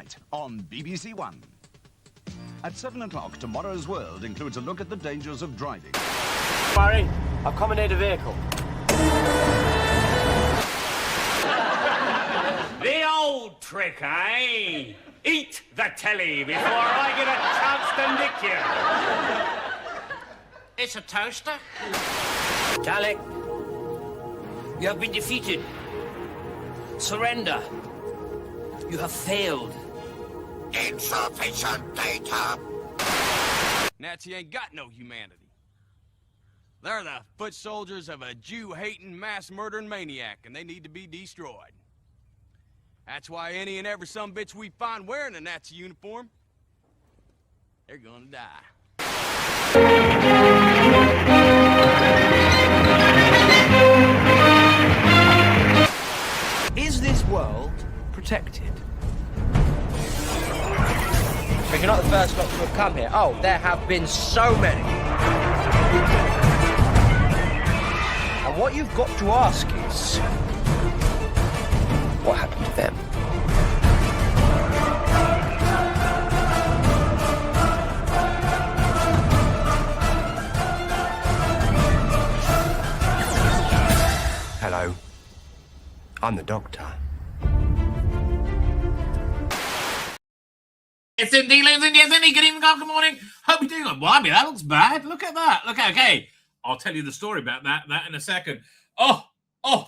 tonight on BBC One. At 7 o'clock, Tomorrow's World includes a look at the dangers of driving. Barry, I've commandeered a vehicle. The old trick, eh? Eat the telly before I get a chance to nick you. It's a toaster. Dalek, you have been defeated. Surrender. You have failed. Insufficient data. Nazi ain't got no humanity. They're the foot soldiers of a Jew-hating, mass-murdering maniac, and they need to be destroyed. That's why any and every sumbitch we find wearing a Nazi uniform, they're gonna die. Is this world protected? But you're not the first lot to have come here. Oh, there have been so many. And what you've got to ask is, what happened to them? Hello. I'm the doctor. Yes, indeed, ladies and yes, indeed. Good evening, good morning. Hope you're doing well. Well, I mean, that looks bad. Look at that. Look, okay. I'll tell you the story about that in a second. Oh,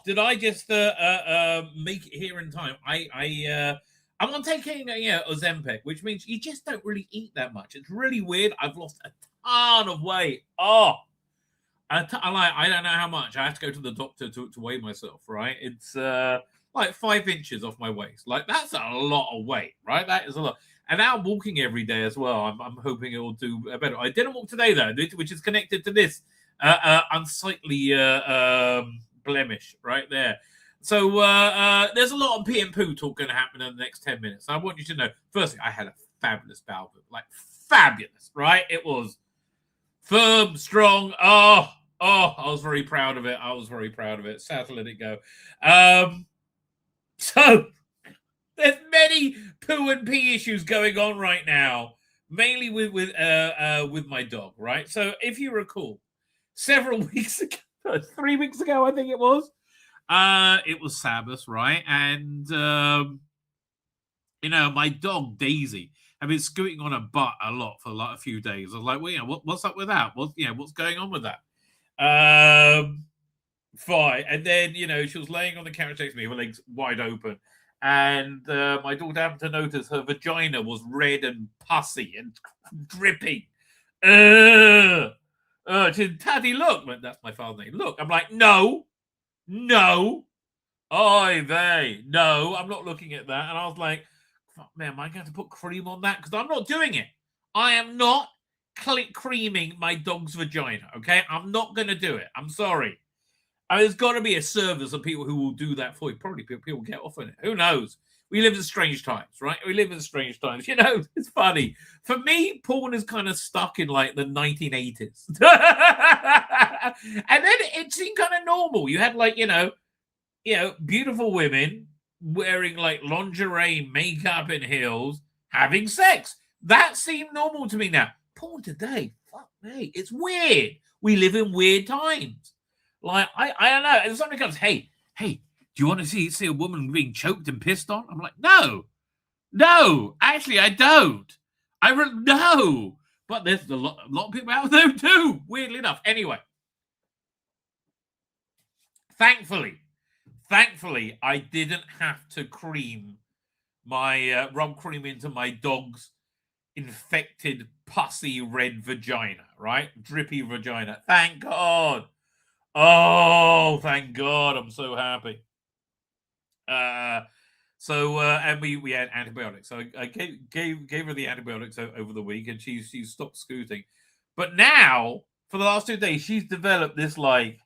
did I just make it here in time? I'm on taking Ozempic, which means you just don't really eat that much. It's really weird. I've lost a ton of weight. I don't know how much. I have to go to the doctor to weigh myself, right? It's like 5 inches off my waist. Like, that's a lot of weight, right? That is a lot. And now I'm walking every day as well. I'm hoping it will do better. I didn't walk today, though, which is connected to this unsightly blemish right there. So there's a lot of pee and poo talk going to happen in the next 10 minutes. I want you to know, firstly, I had a fabulous bowel movement. Like, fabulous, right? It was firm, strong. I was very proud of it. Sad to let it go. So there's many poo and pee issues going on right now, mainly with my dog, right? So if you recall, several weeks ago, 3 weeks ago, I think it was Sabbath, right? And my dog Daisy had been scooting on her butt a lot for like a few days. I was like, well, what's up with that? What's going on with that? Fine. And then, she was laying on the couch next to me, her legs wide open. And my daughter happened to notice her vagina was red and pussy and dripping. She said, Daddy, look. That's my father's name. Look. I'm like, no. Oy vey. No, I'm not looking at that. And I was like, fuck, man, am I going to put cream on that? Because I'm not doing it. I am not creaming my dog's vagina, okay? I'm not going to do it. I'm sorry. There's got to be a service of people who will do that for you. Probably people get off on it. Who knows? We live in strange times, right? It's funny. For me, porn is kind of stuck in like the 1980s. And then it seemed kind of normal. You had like, beautiful women wearing like lingerie, makeup and heels, having sex. That seemed normal to me now. Porn today, fuck me. It's weird. We live in weird times. Like, I don't know. And somebody comes, hey, do you want to see a woman being choked and pissed on? I'm like, no, actually, I don't. No. But there's a lot of people out there who do, weirdly enough. Anyway, thankfully, I didn't have to cream my, rub cream into my dog's infected, pussy red vagina, right? Drippy vagina. Thank God. Oh, thank God. I'm so happy. And we had antibiotics. So I gave her the antibiotics over the week, and she stopped scooting. But now, for the last 2 days, she's developed this like,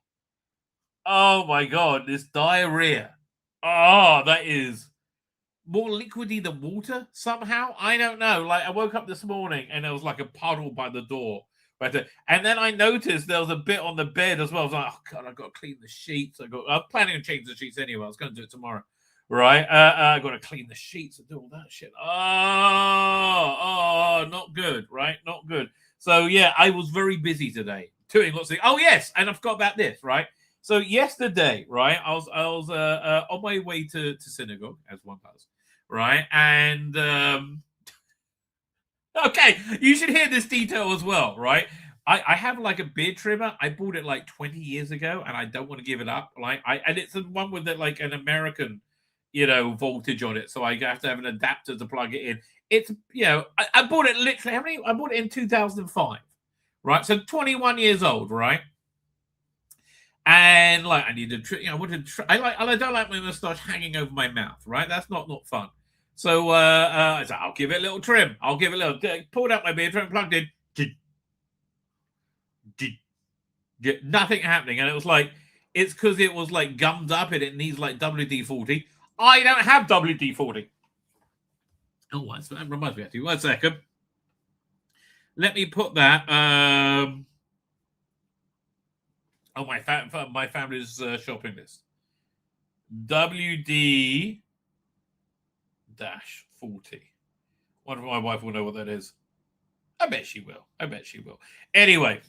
oh my God, this diarrhea. Oh, that is more liquidy than water somehow. I don't know. Like, I woke up this morning and there was like a puddle by the door. And then I noticed there was a bit on the bed as well. I was like, oh God, I've got to clean the sheets. I'm planning on changing the sheets anyway. I was going to do it tomorrow. right? I got to clean the sheets and do all that shit. Not good, right? Not good. So yeah, I was very busy today doing lots of things. Oh yes, and I forgot about this, right? So yesterday, right, I was on my way to synagogue, as one does, right? And okay, you should hear this detail as well, right? I have like a beard trimmer. I bought it like 20 years ago, and I don't want to give it up. And it's the one with like an American, voltage on it, so I have to have an adapter to plug it in. It's I bought it literally. I bought it in 2005, right? So 21 years old, right? And like I need to, I don't like my mustache hanging over my mouth, right? That's not fun. So I said, I'll give it a little trim. Pulled out my beard trim, plugged in. Nothing happening. And it was like, it's because it was like gummed up and it needs like WD-40. I don't have WD-40. Oh, that reminds me actually. 1 second. Let me put that. My family's shopping list. WD-40. Wonder if my wife will know what that is. I bet she will. Anyway,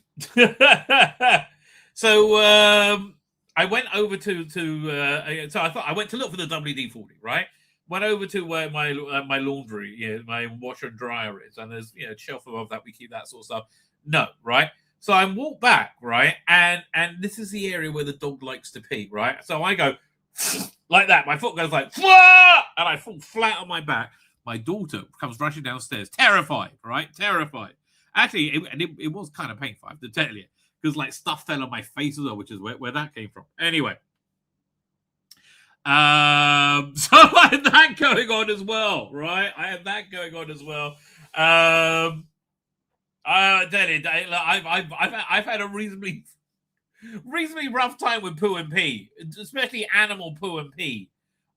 so I went over to so I thought I went to look for the WD-40, right? Went over to where my laundry, my washer and dryer is, and there's a shelf above that we keep that sort of stuff. No, right? So I walk back, right, and this is the area where the dog likes to pee, right? So I go like that. My foot goes like, Wah! And I fall flat on my back. My daughter comes rushing downstairs, terrified, right? Terrified. Actually, it was kind of painful, I have to tell you, because like stuff fell on my face as well, which is where that came from. Anyway, so I had that going on as well, right? I tell you, I've had a reasonably rough time with poo and pee, especially animal poo and pee.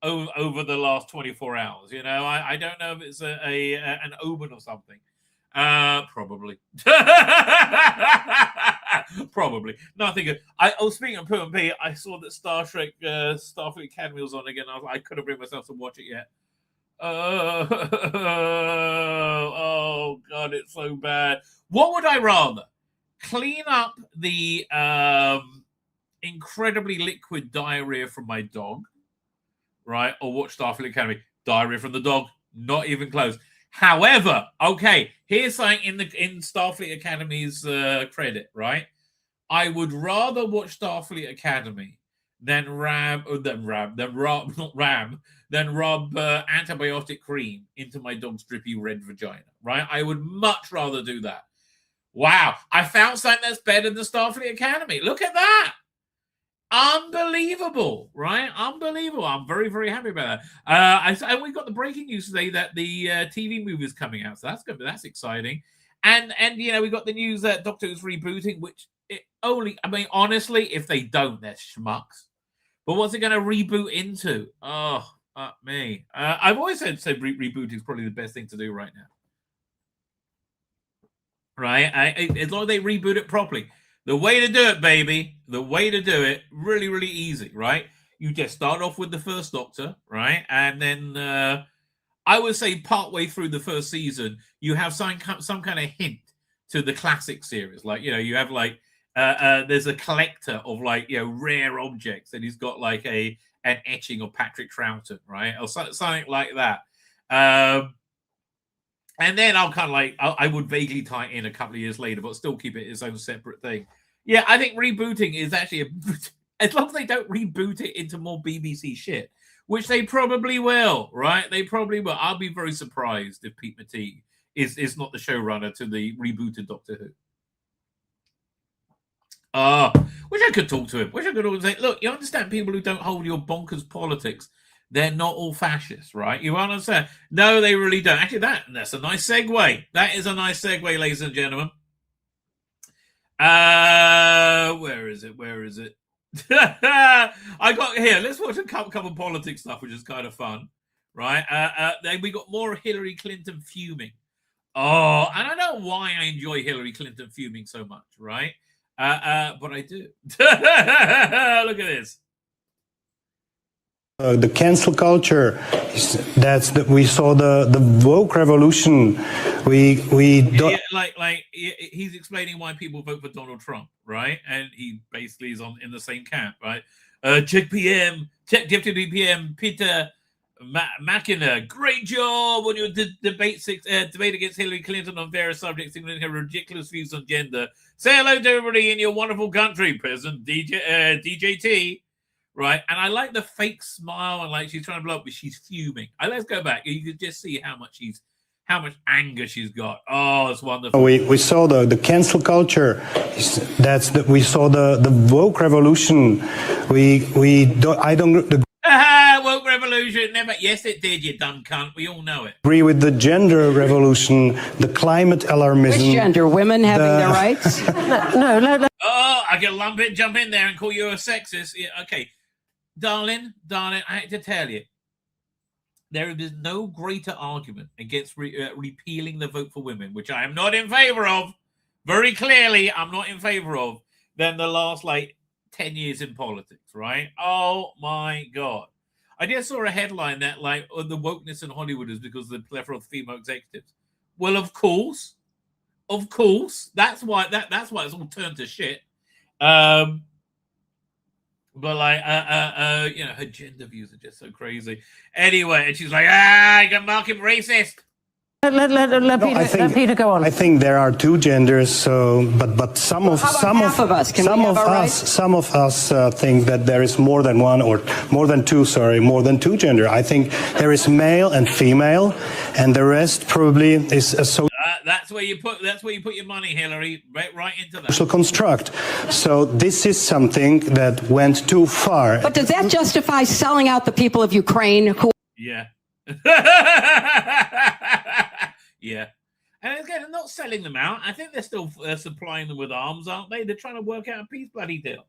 Over the last 24 hours, I don't know if it's an omen or something. Probably. Probably. Nothing good. Speaking of poo and pee, I saw that Star Trek Starfleet Academy was on again. I couldn't bring myself to watch it yet. Oh God, it's so bad. What would I rather? Clean up the incredibly liquid diarrhea from my dog, right? Or watch Starfleet Academy. Diarrhea from the dog, not even close. However, okay, here's something in Starfleet Academy's credit, right? I would rather watch Starfleet Academy than rub antibiotic cream into my dog's drippy red vagina, right? I would much rather do that. Wow, I found something that's better than Starfleet Academy. Look at that. Unbelievable, right? Unbelievable. I'm very, very happy about that. And we got the breaking news today that the TV movie is coming out, so that's good. That's exciting. And we got the news that Doctor Who's rebooting, which honestly, if they don't, they're schmucks. But what's it going to reboot into? Oh, me. I've always said rebooting is probably the best thing to do right now. Right? As long as they reboot it properly. The way to do it, baby, really, really easy, right? You just start off with the first Doctor, right? And then I would say partway through the first season, you have some kind of hint to the classic series. Like, you have like, there's a collector of like, rare objects, and he's got like an etching of Patrick Troughton, right? Or something like that. And then I'll kind of like, I would vaguely tie it in a couple of years later, but still keep it its own separate thing. Yeah, I think rebooting is actually, as long as they don't reboot it into more BBC shit, which they probably will, right? They probably will. I'll be very surprised if Pete Matee is not the showrunner to the rebooted Doctor Who. Wish I could talk to him. Wish I could always say, look, you understand people who don't hold your bonkers politics, they're not all fascists, right? You understand? No, they really don't. Actually, that's a nice segue. That is a nice segue, ladies and gentlemen. Where is it? I got here. Let's watch a couple of politics stuff, which is kind of fun, right? Then we got more Hillary Clinton fuming. Oh, and I don't know why I enjoy Hillary Clinton fuming so much, right? But I do. Look at this. The cancel culture, we saw the woke revolution. We don't. He's explaining why people vote for Donald Trump, right? And he basically is in the same camp, right? Check Deputy PM Peter McKenna, great job on your debate against Hillary Clinton on various subjects, including her ridiculous views on gender. Say hello to everybody in your wonderful country, President DJT. Right, and I like the fake smile and like she's trying to blow up, but she's fuming. Let's go back. You can just see how much anger she's got. Oh, it's wonderful. We saw the cancel culture. We saw the woke revolution. Woke revolution. Never. Yes, it did. You dumb cunt. We all know it. Agree with the gender revolution, the climate alarmism. Which gender? Women having their rights? No. Oh, I can jump in there and call you a sexist. Yeah, okay. Darling, I hate to tell you, there is no greater argument against repealing the vote for women, which I am not in favor of, very clearly I'm not in favor of, than the last, 10 years in politics, right? Oh, my God. I just saw a headline that, the wokeness in Hollywood is because of the plethora of female executives. Well, of course. That's why it's all turned to shit. But her gender views are just so crazy. Anyway, and she's like, you can mark him racist. Let Peter go on. I think there are two genders. So, but some of us think that there is more than one or more than two gender. I think there is male and female, and the rest probably is a that's where you put your money, Hillary, right into that social construct. So this is something that went too far. But does that justify selling out the people of Ukraine? Yeah. Yeah. And again, they're not selling them out. I think they're still supplying them with arms, aren't they? They're trying to work out a peace bloody deal,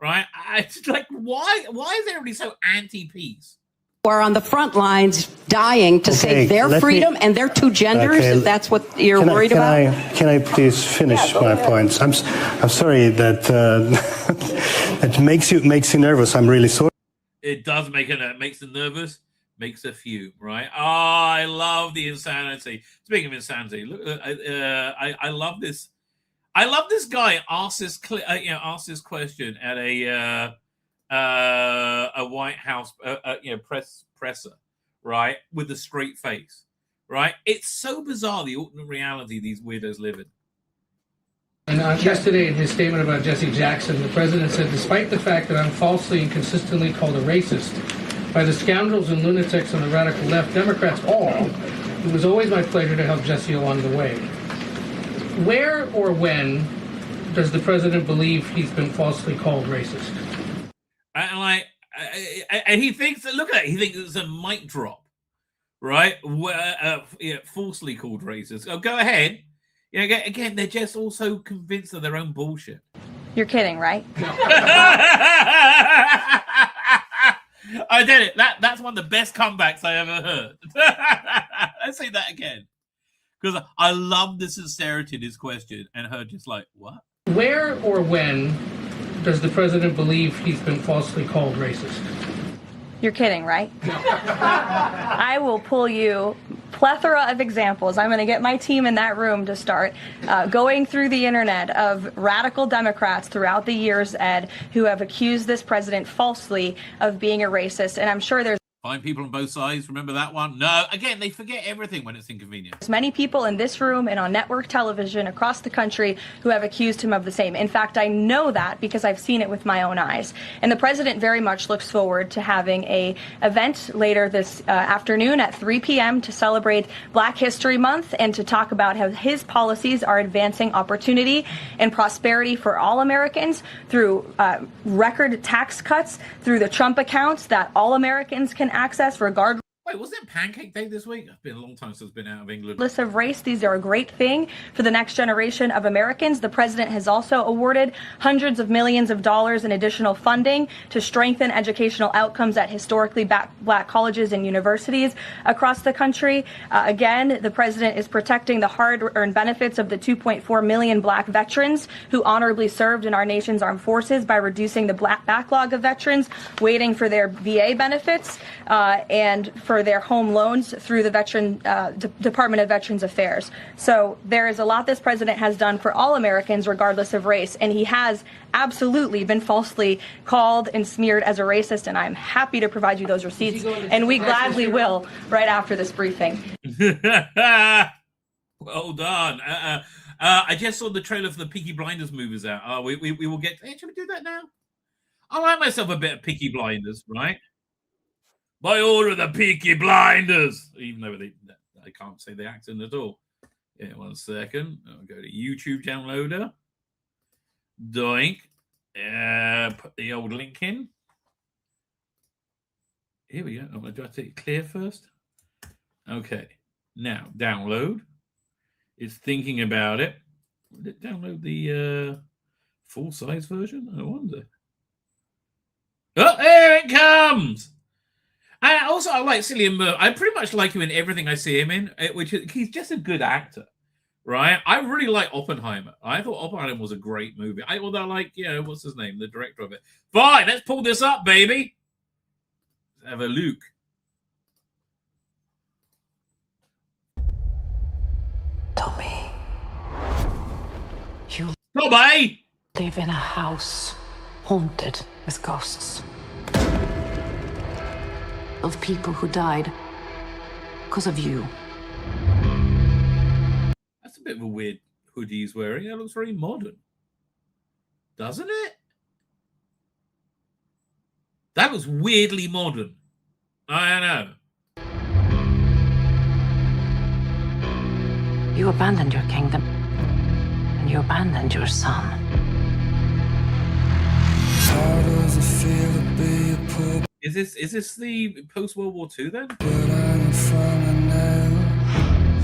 right? It's like, why is everybody so anti-peace? Are on the front lines dying to save their freedom and their two genders, if that's what you're worried about? Can I please finish my points? I'm sorry that it makes you nervous. I'm really sorry. It does makes them nervous. Makes a few, right? Oh, I love the insanity. Speaking of insanity, look, I love this. I love this guy asks this question at a White House presser, right, with a straight face, right? It's so bizarre, the alternate reality these weirdos live in. And yesterday, in his statement about Jesse Jackson, the president said, despite the fact that I'm falsely and consistently called a racist by the scoundrels and lunatics on the radical left, Democrats all, it was always my pleasure to help Jesse along the way. Where or when does the president believe he's been falsely called racist? And he thinks, look at it, he thinks it's a mic drop, right? Falsely called racist. Oh, go ahead. Again, they're just also convinced of their own bullshit. You're kidding, right? I did it. That's one of the best comebacks I ever heard. Let's say that again. Because I love the sincerity of this question and her just like, what? Where or when does the president believe he's been falsely called racist? You're kidding, right? I will pull you plethora of examples. I'm going to get my team in that room to start going through the internet of radical Democrats throughout the years, Ed, who have accused this president falsely of being a racist. And I'm sure there's Find people on both sides. Remember that one? No. Again, they forget everything when it's inconvenient. There's many people in this room and on network television across the country who have accused him of the same. In fact, I know that because I've seen it with my own eyes. And the president very much looks forward to having an event later this afternoon at 3 p.m. to celebrate Black History Month and to talk about how his policies are advancing opportunity and prosperity for all Americans through record tax cuts, through the Trump accounts that all Americans can access regardless. way, wasn't it Pancake Day this week? It's been a long time since I've been out of England. Regardless of race, these are a great thing for the next generation of Americans. The president has also awarded hundreds of millions of dollars in additional funding to strengthen educational outcomes at historically black colleges and universities across the country. Again, the president is protecting the hard-earned benefits of the 2.4 million black veterans who honorably served in our nation's armed forces by reducing the backlog of veterans waiting for their VA benefits and for their home loans through the Department of Veterans Affairs. So there is a lot this president has done for all Americans, regardless of race, and he has absolutely been falsely called and smeared as a racist, and I'm happy to provide you those receipts, and we gladly will right after this briefing. Well done. I just saw the trailer for the Peaky Blinders movies out. We will get... Hey, should we do that now? I like myself a bit of Peaky Blinders, right? By order of the Peaky Blinders. Even though I can't say the accent at all. Yeah, 1 second. I'll go to YouTube downloader. Doink. Put the old link in. Here we go. Oh, do I take it clear first? Okay. Now, download. It's thinking about it. Would it download the full-size version? I wonder. Oh, here it comes! I like Cillian Murphy. I pretty much like him in everything I see him in, he's just a good actor, right? I really like Oppenheimer. I thought Oppenheimer was a great movie. Although I like, what's his name? The director of it. Fine, let's pull this up, baby. Let's have a look. Tommy. You Tommy! live in a house haunted with ghosts. Of people who died because of you. That's a bit of a weird hoodie he's wearing. That looks very modern. Doesn't it? That looks weirdly modern. I know. You abandoned your kingdom. And you abandoned your son. How does it feel to be a poor? Is this the post-World War II then?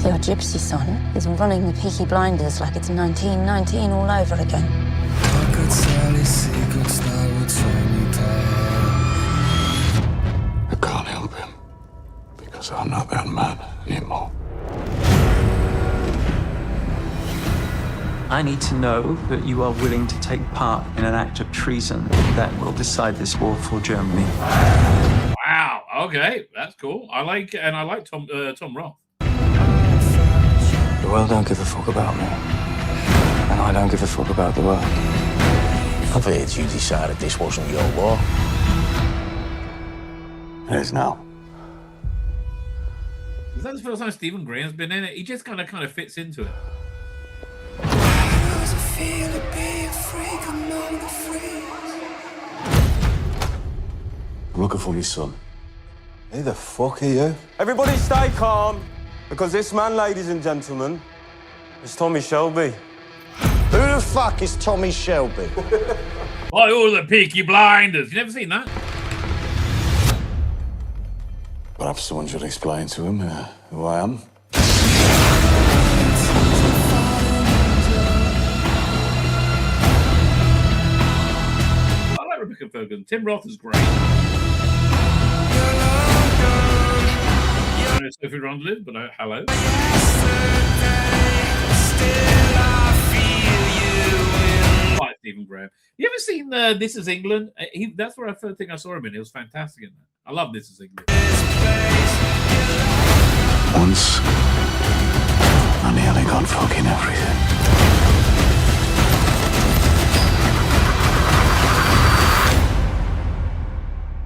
Your gypsy son is running the Peaky Blinders like it's 1919 all over again. I could tell his secrets that would turn you dead. I can't help him because I'm not that man anymore. I need to know that you are willing to take part in an act of treason that will decide this war for Germany. Wow. Okay, that's cool. I like Tom Roth. The world don't give a fuck about me, and I don't give a fuck about the world. I've heard you decided this wasn't your war. It is now. Is that the first time Stephen Graham's been in it? He just kind of fits into it. Feel to be a freak among the freaks. I'm looking for your son. Who the fuck are you? Everybody stay calm, because this man, ladies and gentlemen, is Tommy Shelby. Who the fuck is Tommy Shelby? By all the Peaky Blinders. You never seen that? Perhaps someone should explain to him who I am. Rebecca Ferguson. Tim Roth is great. I know Sophie Rondlin, but hello. Hi, Stephen Graham. You ever seen This Is England? That's where I first think I saw him in. It was fantastic in that. I love This Is England. Once, I nearly got fucking everything.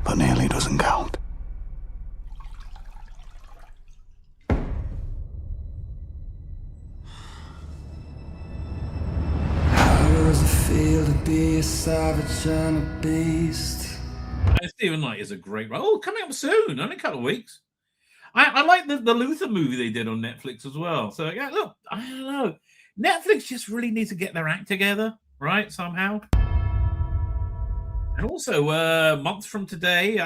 But nearly doesn't count. How does it feel to be a savage and a beast? Stephen Knight is a great role. Oh, coming up soon, only a couple of weeks. I like the Luther movie they did on Netflix as well. So, yeah, look, I don't know. Netflix just really needs to get their act together, right, somehow. And also, months from today,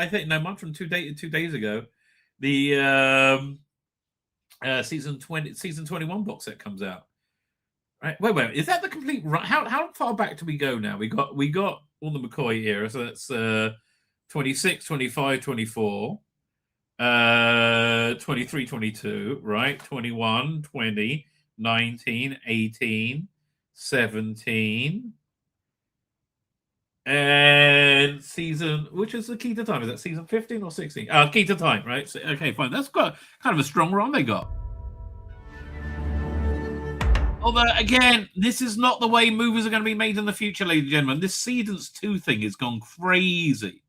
month from two days ago, the season 21 box set comes out. Right? Wait. Is that the complete run? How far back do we go now? We got all the McCoy era, so that's 26, 25, 24, 23, 22, right? 21, 20, 19, 18, 17. And season, which is the key to time? Is that season 15 or 16? Key to time, right? So, okay, fine. That's got kind of a strong run they got. Although, again, this is not the way movies are going to be made in the future, ladies and gentlemen. This Seasons 2 thing has gone crazy,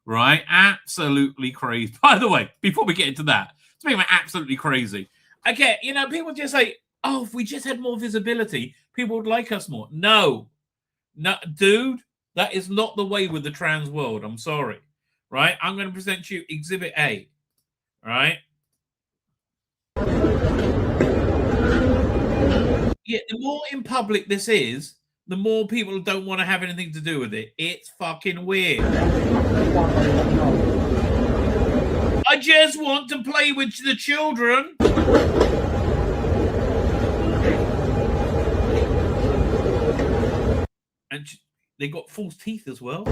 right? Absolutely crazy. By the way, before we get into that, it's been absolutely crazy. Again, you know, people just say, oh, if we just had more visibility, people would like us more. No, dude. That is not the way with the trans world. I'm sorry. Right? I'm going to present you Exhibit A. Right? Yeah, the more in public this is, the more people don't want to have anything to do with it. It's fucking weird. I just want to play with the children. And they got false teeth as well.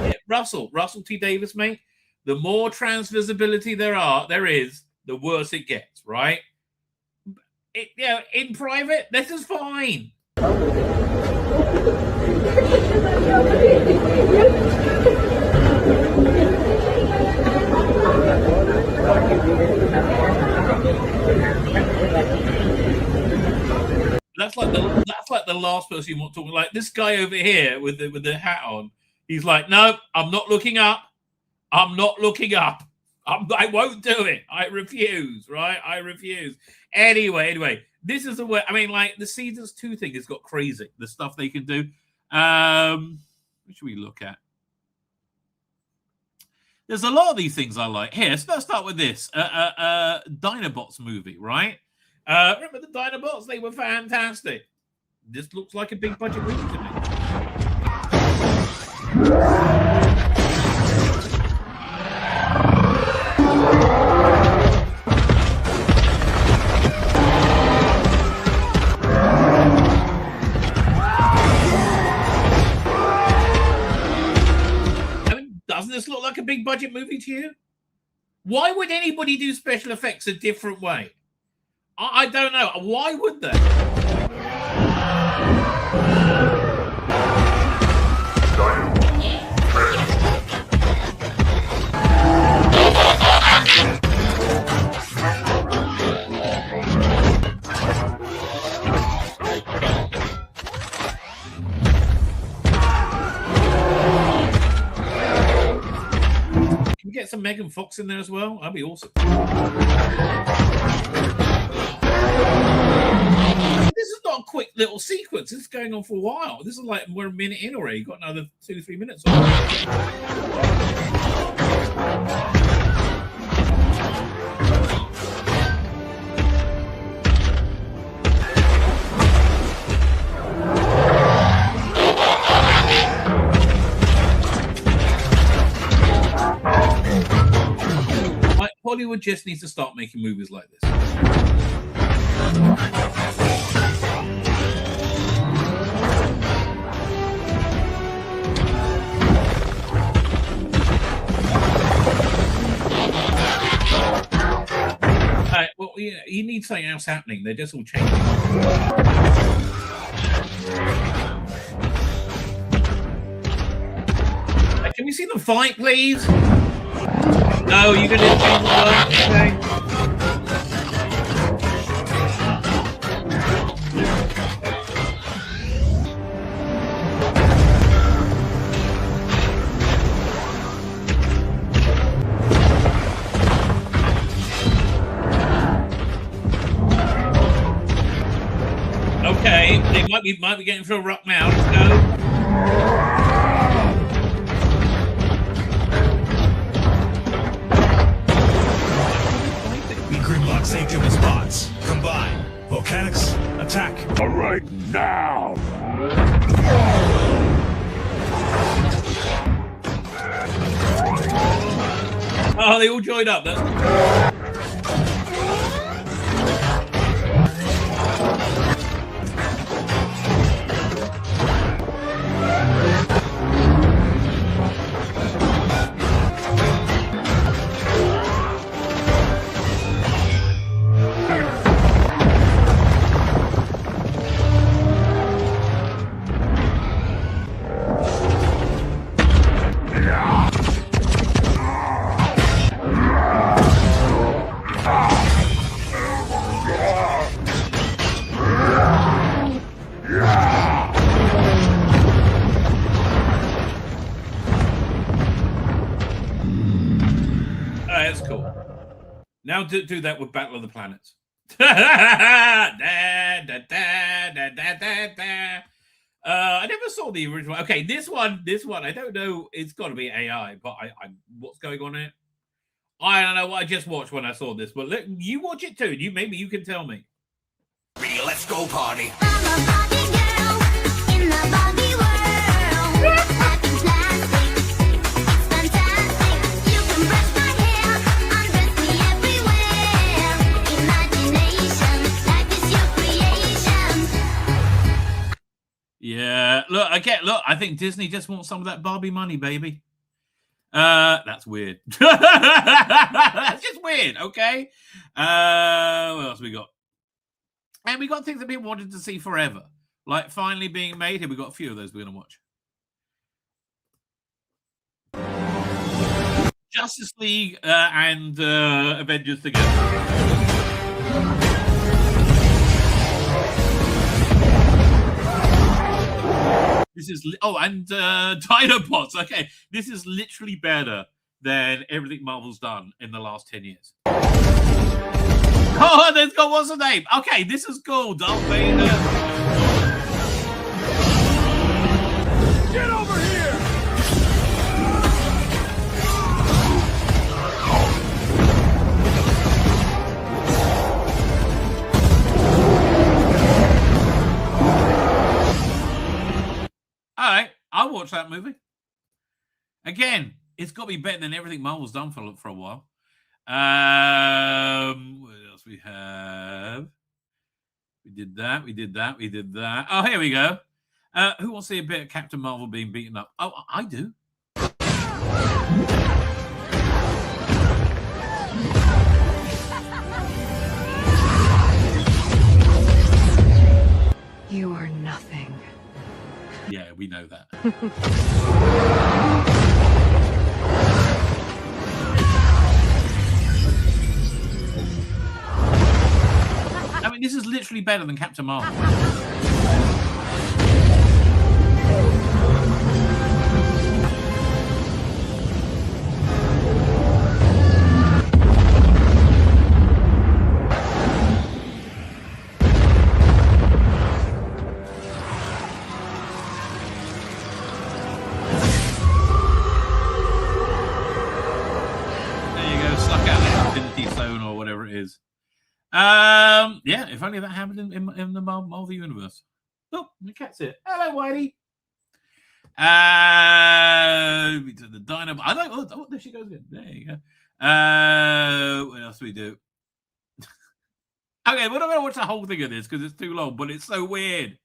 Yeah, Russell T. Davis, mate. The more trans visibility there is, the worse it gets, right? In private, this is fine. That's like the last person you want talking. Like this guy over here with the hat on. He's like, no, I'm not looking up. I'm not looking up. I won't do it. I refuse. Right? I refuse. Anyway, this is the way. I mean, like the Seasons 2 thing has got crazy. The stuff they can do. What should we look at? There's a lot of these things I like. Here, let's start with this. Dinobots movie, right? Remember the Dinobots? They were fantastic. This looks like a big budget movie to me. Doesn't this look like a big budget movie to you? Why would anybody do special effects a different way? I don't know. Why would they? Can we get some Megan Fox in there as well? That'd be awesome. This is not a quick little sequence. This is going on for a while. This is like we're a minute in already. You've got another 2-3 minutes. Hollywood just needs to start making movies like this. Well, you need something else happening. They're just all changing. Can we see them fight, please? No, you're going to change the world. Okay. Okay, they might be getting for a rock now. Let's go. Safety response. Combine. Volcanics, attack. All right, now. Oh, they all joined up. That's now do that with Battle of the Planets. I never saw the original. Okay, this one, I don't know. It's got to be AI, but I what's going on here? I don't know what I just watched when I saw this, but look, you watch it too. Maybe you can tell me. Let's go party. I'm a Barbie girl in the Barbie world. Happy plastic, it's fantastic. You can brush my hair, undress me everywhere. Imagination, life is your creation. Yeah, look, I think Disney just wants some of that Barbie money, baby. That's weird. That's just weird, okay? What else we got? And we got things that people wanted to see forever, like finally being made. Here we got a few of those we're going to watch. Justice League and Avengers together. This is and Dinobots. Okay, this is literally better than everything Marvel's done in the last 10 years. Oh, there's got what's the name? Okay, this is cool. Darth Vader. Get over here! All right, I'll watch that movie. Again, it's got to be better than everything Marvel's done for a while. What else we have? We did that. Oh, here we go. Who wants to see a bit of Captain Marvel being beaten up? Oh, I do. You are nothing. Yeah, we know that. I mean, this is literally better than Captain Marvel. Yeah, if only that happened in the Marvel universe. Oh, the cat's here. Hello, Whitey. We did the Dino. I like. Oh, there she goes again. There you go. What else do we do? Okay, we're not going to watch the whole thing of this because it's too long, but it's so weird.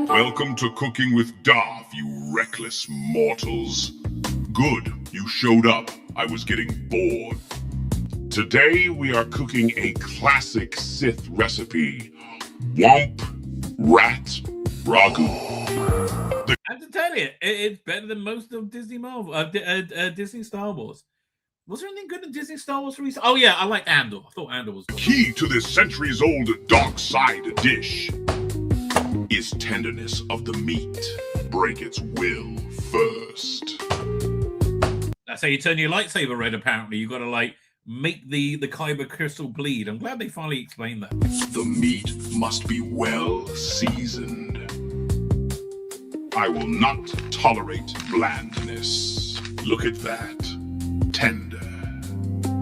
Welcome to Cooking with Darth, you reckless mortals. Good, you showed up. I was getting bored. Today we are cooking a classic Sith recipe. Womp Rat Ragu. I have to tell you, it's better than most of Disney Disney Star Wars. Was there anything good in Disney Star Wars recently? Oh yeah, I like Andor. I thought Andor was good. Key to this centuries-old dark side dish is tenderness of the meat. Break its will first. That's how you turn your lightsaber red, apparently. You got to, like, make the kyber crystal bleed. I'm glad they finally explained that. The meat must be well seasoned. I will not tolerate blandness. Look at that. Tender.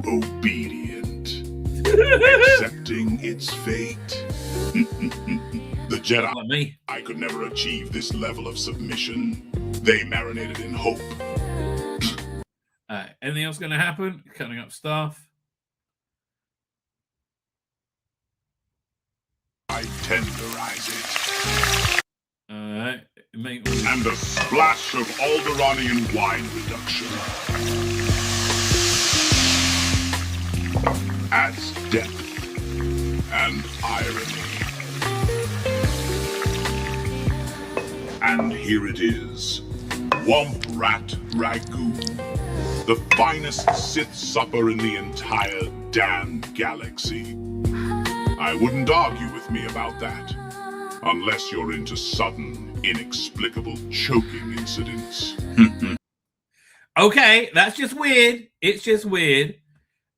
Obedient. accepting its fate. The Jedi, Like me. I could never achieve this level of submission. They marinated in hope. Anything else going to happen? Cutting up stuff. I tenderize it. And a splash of Alderanian wine reduction. Adds depth and irony. And here it is. Womp Rat Ragu. The finest Sith supper in the entire damn galaxy. I wouldn't argue with me about that. Unless you're into sudden, inexplicable choking incidents. Okay, that's just weird. It's just weird.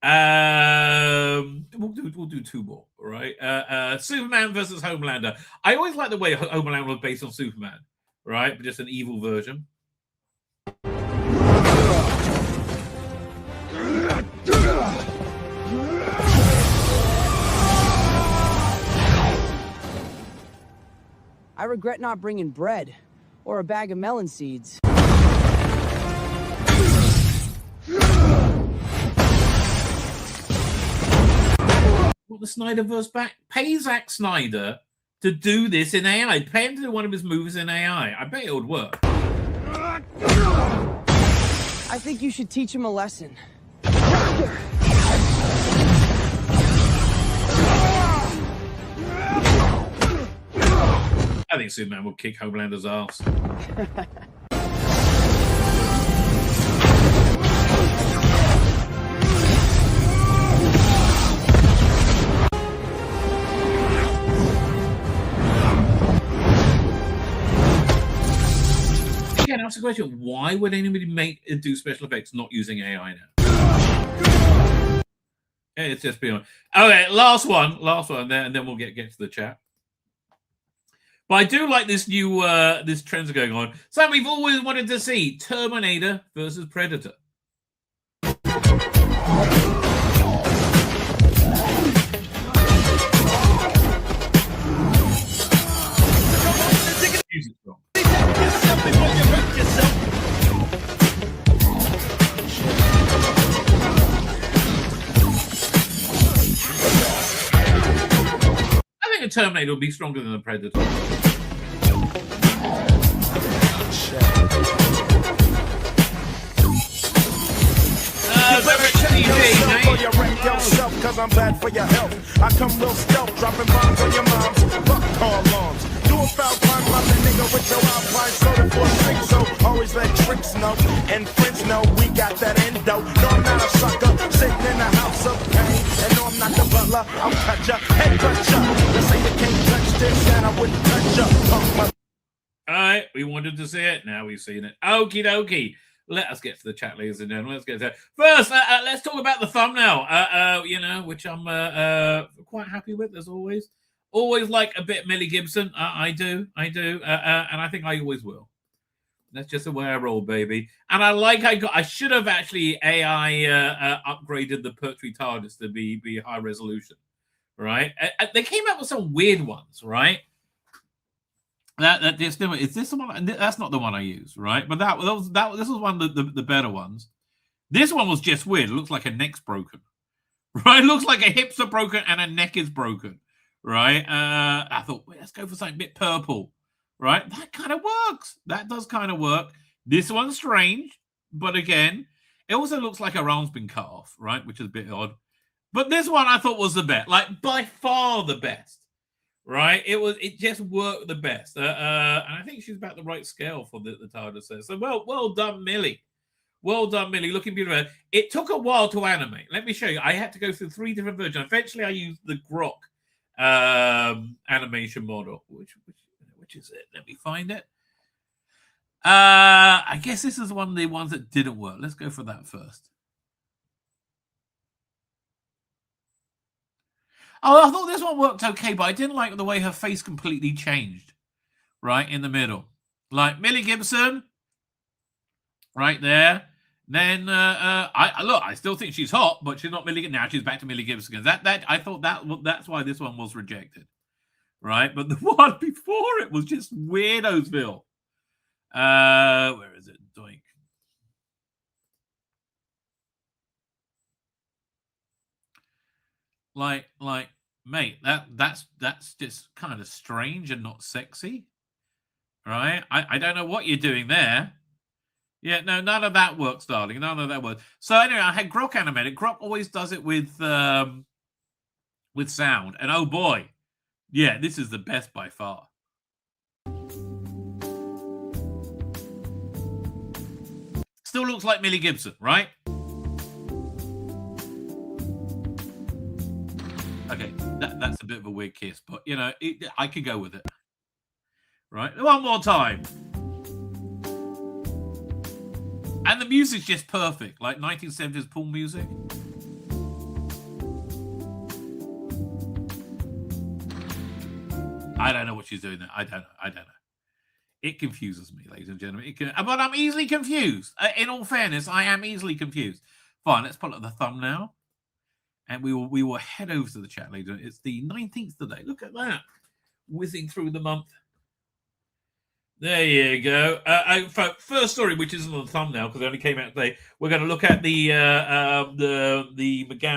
We'll do two more, right? Superman versus Homelander. I always like the way Homelander was based on Superman, right? But just an evil version. I regret not bringing bread or a bag of melon seeds. What the Snyderverse back? Pay Zack Snyder to do this in AI. Pay him to do one of his movies in AI. I bet it would work. I think you should teach him a lesson. I think Superman will kick Homelander's ass. Again, ask the question: why would anybody do special effects not using AI now? Yeah, it's just beyond. Okay, last one, and then we'll get to the chat. But I do like this new this trends are going on. So we've always wanted to see Terminator versus Predator. Music's wrong. I think a Terminator will be stronger than a Predator. Cause I'm bad for your health. I come real stealth, dropping bombs on your moms. Fuck car alarms. Do a foul crime, I'm the nigga with your Alpine soda for a drink. So always let tricks know and friends know we got that endo. No, I'm not a sucker, sitting in a house of pain. And no, I'm not the butler, I'll cut ya, head cut ya. Let's say you can't touch this, and I wouldn't touch ya. All right, we wanted to see it. Now we've seen it. Okie dokie. Let us get to the chat, ladies and gentlemen. Let's get to that. First, let's talk about the thumbnail, which I'm quite happy with, as always. Always like a bit Millie Gibson. I do. And I think I always will. That's just the way I roll, baby. And I should have actually AI upgraded the Pertwee TARDIS to be high resolution, right? They came out with some weird ones, right? Is this the one? That's not the one I use, right? But this was one of the better ones. This one was just weird. It looks like a neck's broken, right? It looks like a hips are broken and a neck is broken, right? I thought, let's go for something a bit purple, right? That kind of works. That does kind of work. This one's strange, but again, it also looks like her arm's been cut off, right? Which is a bit odd. But this one I thought was the best, like by far the best. Right, it just worked the best, and I think she's about the right scale for the TARDIS says. So well done, Millie. Well done, Millie. Looking beautiful. It took a while to animate. Let me show you. I had to go through 3 different versions. Eventually, I used the Grok animation model. Which is it? Let me find it. I guess this is one of the ones that didn't work. Let's go for that first. Oh, I thought this one worked okay, but I didn't like the way her face completely changed, right, in the middle. Like Millie Gibson, right there. then I still think she's hot, but she's not Millie. Now she's back to Millie Gibson. I thought that's why this one was rejected, right? But the one before it was just Weirdosville. Where is it? Doink. Like, mate, that's just kind of strange and not sexy, right? I don't know what you're doing there. Yeah, no, none of that works, darling. None of that works. So anyway, I had Grok animated. Grok always does it with sound, and oh boy, yeah, this is the best by far. Still looks like Millie Gibson, right? Okay, that's a bit of a weird kiss, but you know, I could go with it. Right, one more time. And the music's just perfect, like 1970s pool music. I don't know what she's doing there. I don't know. It confuses me, ladies and gentlemen. But I'm easily confused. In all fairness, I am easily confused. Fine, let's pull up the thumbnail. And we will head over to the chat later. It's the 19th today. Look at that. Whizzing through the month. There you go. First story, which isn't on the thumbnail because it only came out today. We're going to look at the McGann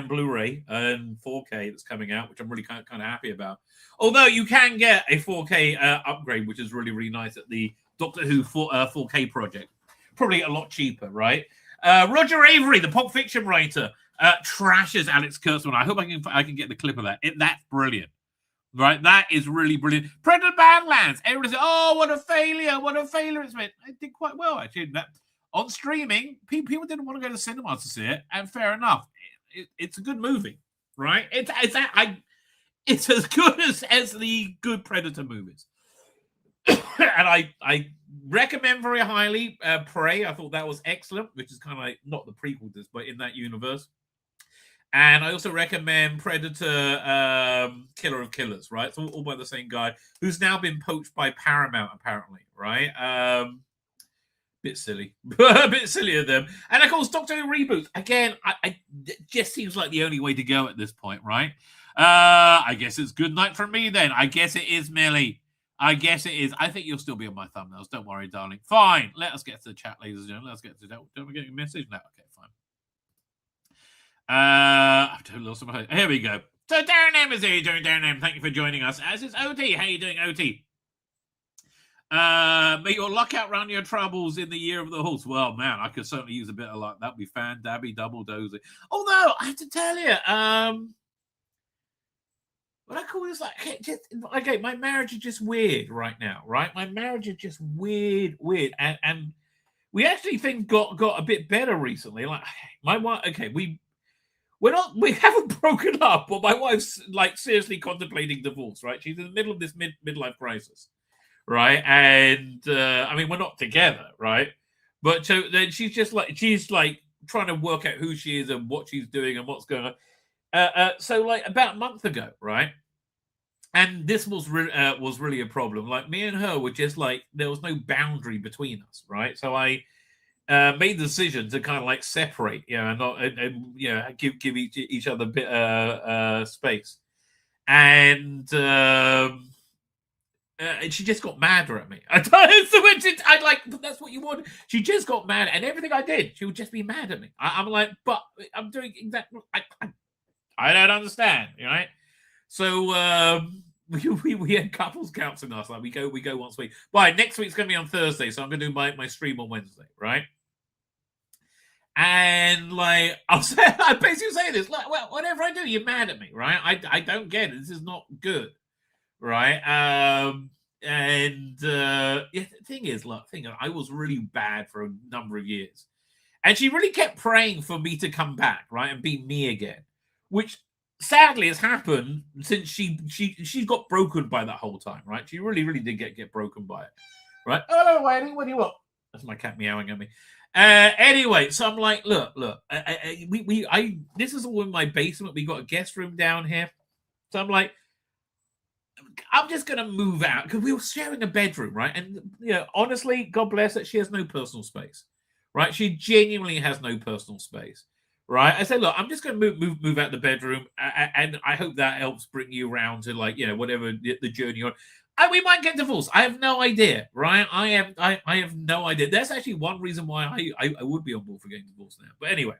Blu-ray and 4K that's coming out, which I'm really kind of happy about. Although you can get a 4K upgrade, which is really, really nice at the Doctor Who 4K project. Probably a lot cheaper, right? Roger Avery, the Pulp Fiction writer, trashes Alex Kurtzman. I hope I can get the clip of that. That's brilliant. Right, that is really brilliant. Predator Badlands. Everybody said, "Oh, what a failure! What a failure it's been." It did quite well actually. That on streaming, people didn't want to go to cinema to see it, and fair enough. It's a good movie, right? It's as good as the good Predator movies, and I recommend very highly Prey. I thought that was excellent, which is kind of like not the prequel to this, but in that universe. And I also recommend Predator, Killer of Killers, right? It's all by the same guy who's now been poached by Paramount, apparently, right? Bit silly. A bit silly of them. And, of course, Doctor Who Reboots. Again, it just seems like the only way to go at this point, right? I guess it's good night from me, then. I guess it is, Millie. I guess it is. I think you'll still be on my thumbnails. Don't worry, darling. Fine. Let us get to the chat, ladies and gentlemen. Let's get to that. Don't we get a message? No. Okay, fine. I've totally lost my head. Here we go. So Darren M is here. Darren M, thank you for joining us. As is OT. How you doing, OT? May your luck outrun your troubles in the year of the horse. Well, man, I could certainly use a bit of luck. That'd be fan dabby double dozy. Although I have to tell you, what I call this okay, my marriage is just weird right now, right? My marriage is just weird, and we actually think got a bit better recently. Like my wife, okay, we haven't broken up, but my wife's like seriously contemplating divorce, right? She's in the middle of this midlife crisis, right? And I mean, we're not together, right? But so then she's like trying to work out who she is and what she's doing and what's going on. So like about a month ago, right? And this was really a problem. Like me and her were just like there was no boundary between us, right? So I made the decision to kind of like separate, and give each other a bit space, and she just got madder at me. I like, but that's what you want. She just got mad, and everything I did, she would just be mad at me. I'm like, but I'm doing exactly. I don't understand, right? So we had couples counseling us. Like we go once a week. Right, next week's going to be on Thursday, so I'm going to do my stream on Wednesday, right? And like I basically say this, like, well, whatever I do, you're mad at me, right? I don't get it. This is not good, right? The thing is, I was really bad for a number of years, and she really kept praying for me to come back, right, and be me again, which sadly has happened since she got broken by that whole time, right? She really did get broken by it, right? Oh, Wayne, what do you want? That's my cat meowing at me. Anyway, so I'm like, look, this is all in my basement. We got a guest room down here, so I'm like, I'm just gonna move out because we were sharing a bedroom, right? And honestly, God bless it, she has no personal space, right? She genuinely has no personal space, right? I say, look, I'm just going to move out the bedroom, and I hope that helps bring you around to, like, you know, whatever the journey you're on. And we might get divorced. I have no idea, right? I have no idea. That's actually one reason why I would be on board for getting divorced now. But anyway,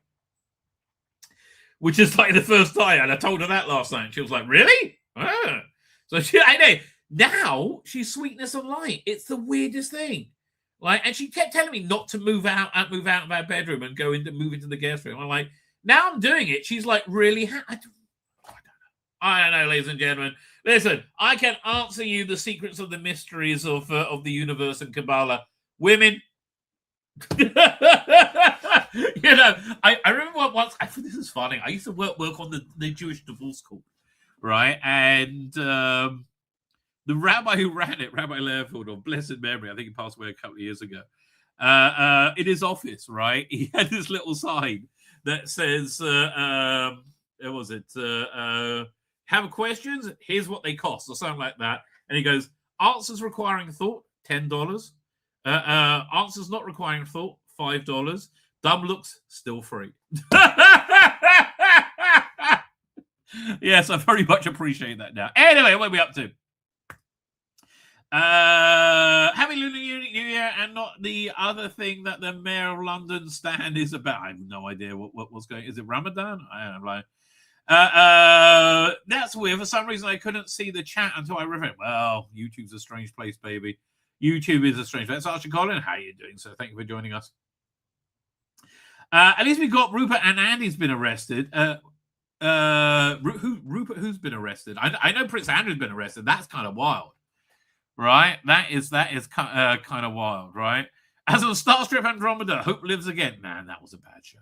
which is like the first time, and I told her that last night, and she was like, "Really?" Ah. So I know now she's sweetness and light. It's the weirdest thing. Like, and she kept telling me not to move out of our bedroom and move into the guest room. I'm like, now I'm doing it. She's like, really? I don't know, ladies and gentlemen. Listen, I can answer you the secrets of the mysteries of the universe and Kabbalah. Women. You know, I remember once, I think this is funny. I used to work on the Jewish divorce court, right? And the rabbi who ran it, Rabbi Leopold, of blessed memory, I think he passed away a couple of years ago, in his office, right? He had this little sign that says, what was it? Have questions? Here's what they cost, or something like that. And he goes, answers requiring thought, $10. Answers not requiring thought, $5. Dumb looks, still free. Yes, I very much appreciate that now. Anyway, what are we up to? Happy Lunar New Year, and not the other thing that the Mayor of London stand is about. I have no idea what's going. Is it Ramadan? I don't know. That's weird. For some reason, I couldn't see the chat until I read it. Well, YouTube's a strange place, baby. YouTube is a strange place. Archie Colin, how are you doing? So thank you for joining us. At least we got Rupert and Andy's been arrested. Rupert, who's been arrested? I know Prince Andrew's been arrested. That's kind of wild, right? That is kind of wild, right? As of Starstrip Andromeda, Hope Lives Again. Man, that was a bad show.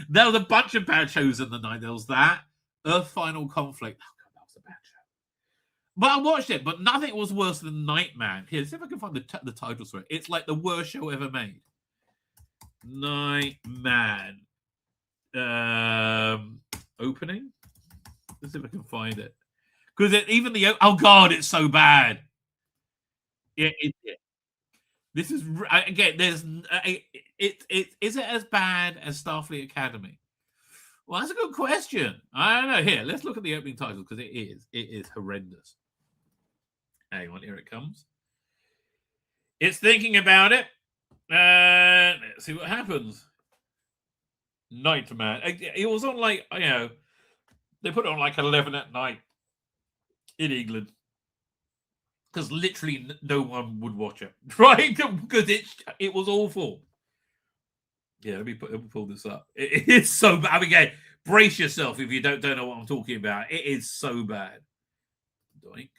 There was a bunch of bad shows in the night. There was that Earth Final Conflict. Oh God, that was a bad show. But I watched it, but nothing was worse than Nightman. Here, see if I can find the titles for it. It's like the worst show ever made. Nightman. Opening. Let's see if I can find it. Because even the oh God, it's so bad. Yeah. This is again. There's is it as bad as Starfleet Academy? Well, that's a good question. I don't know. Here, let's look at the opening title because it is horrendous. Hang on, here it comes. It's thinking about it. Let's see what happens. Nightman. It was on like, you know, they put it on like 11 at night in England. Because literally no one would watch it, right? Because it was awful. Yeah, let me pull this up. It is so bad. I mean, again, brace yourself if you don't know what I'm talking about. It is so bad. Doink.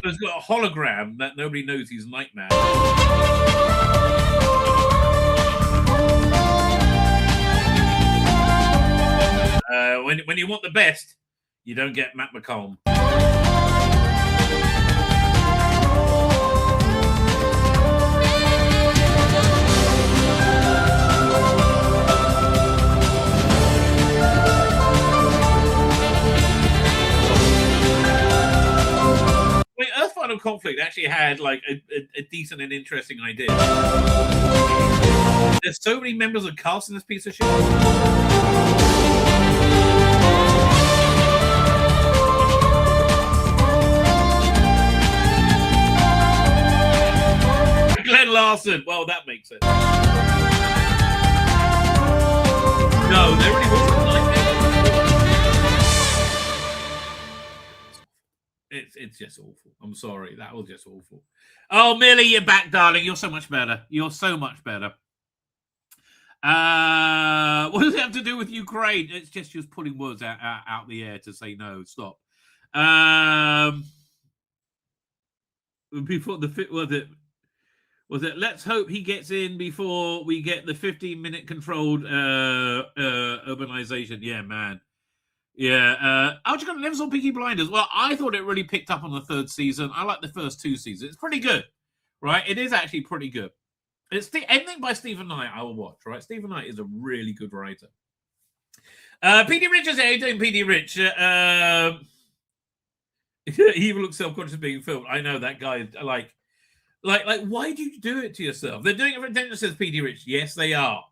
It's got a hologram that nobody knows he's Nightman. When you want the best, you don't get Matt McComb. Earth Final Conflict actually had like a decent and interesting idea. There's so many members of cast in this piece of shit. Glenn Larson. Well, that makes sense. No, there really wasn't a nightmare. It's just awful. I'm sorry. That was just awful. Oh, Millie, you're back, darling. You're so much better. You're so much better. What does it have to do with Ukraine? It's just pulling words out the air to say no. Stop. Before the fit was it? Let's hope he gets in before we get the 15-minute controlled urbanization. Yeah, man. Yeah. HaGeffen on Peaky Blinders. Well, I thought it really picked up on the third season. I like the first two seasons. It's pretty good. right? It is actually pretty good. It's anything by Stephen Knight I will watch, right? Stephen Knight is a really good writer. PD Rich is how you doing, PD Rich? He even looks self-conscious being filmed. I know that guy. Like, why do you do it to yourself? They're doing it for attention, says PD Rich. Yes, they are.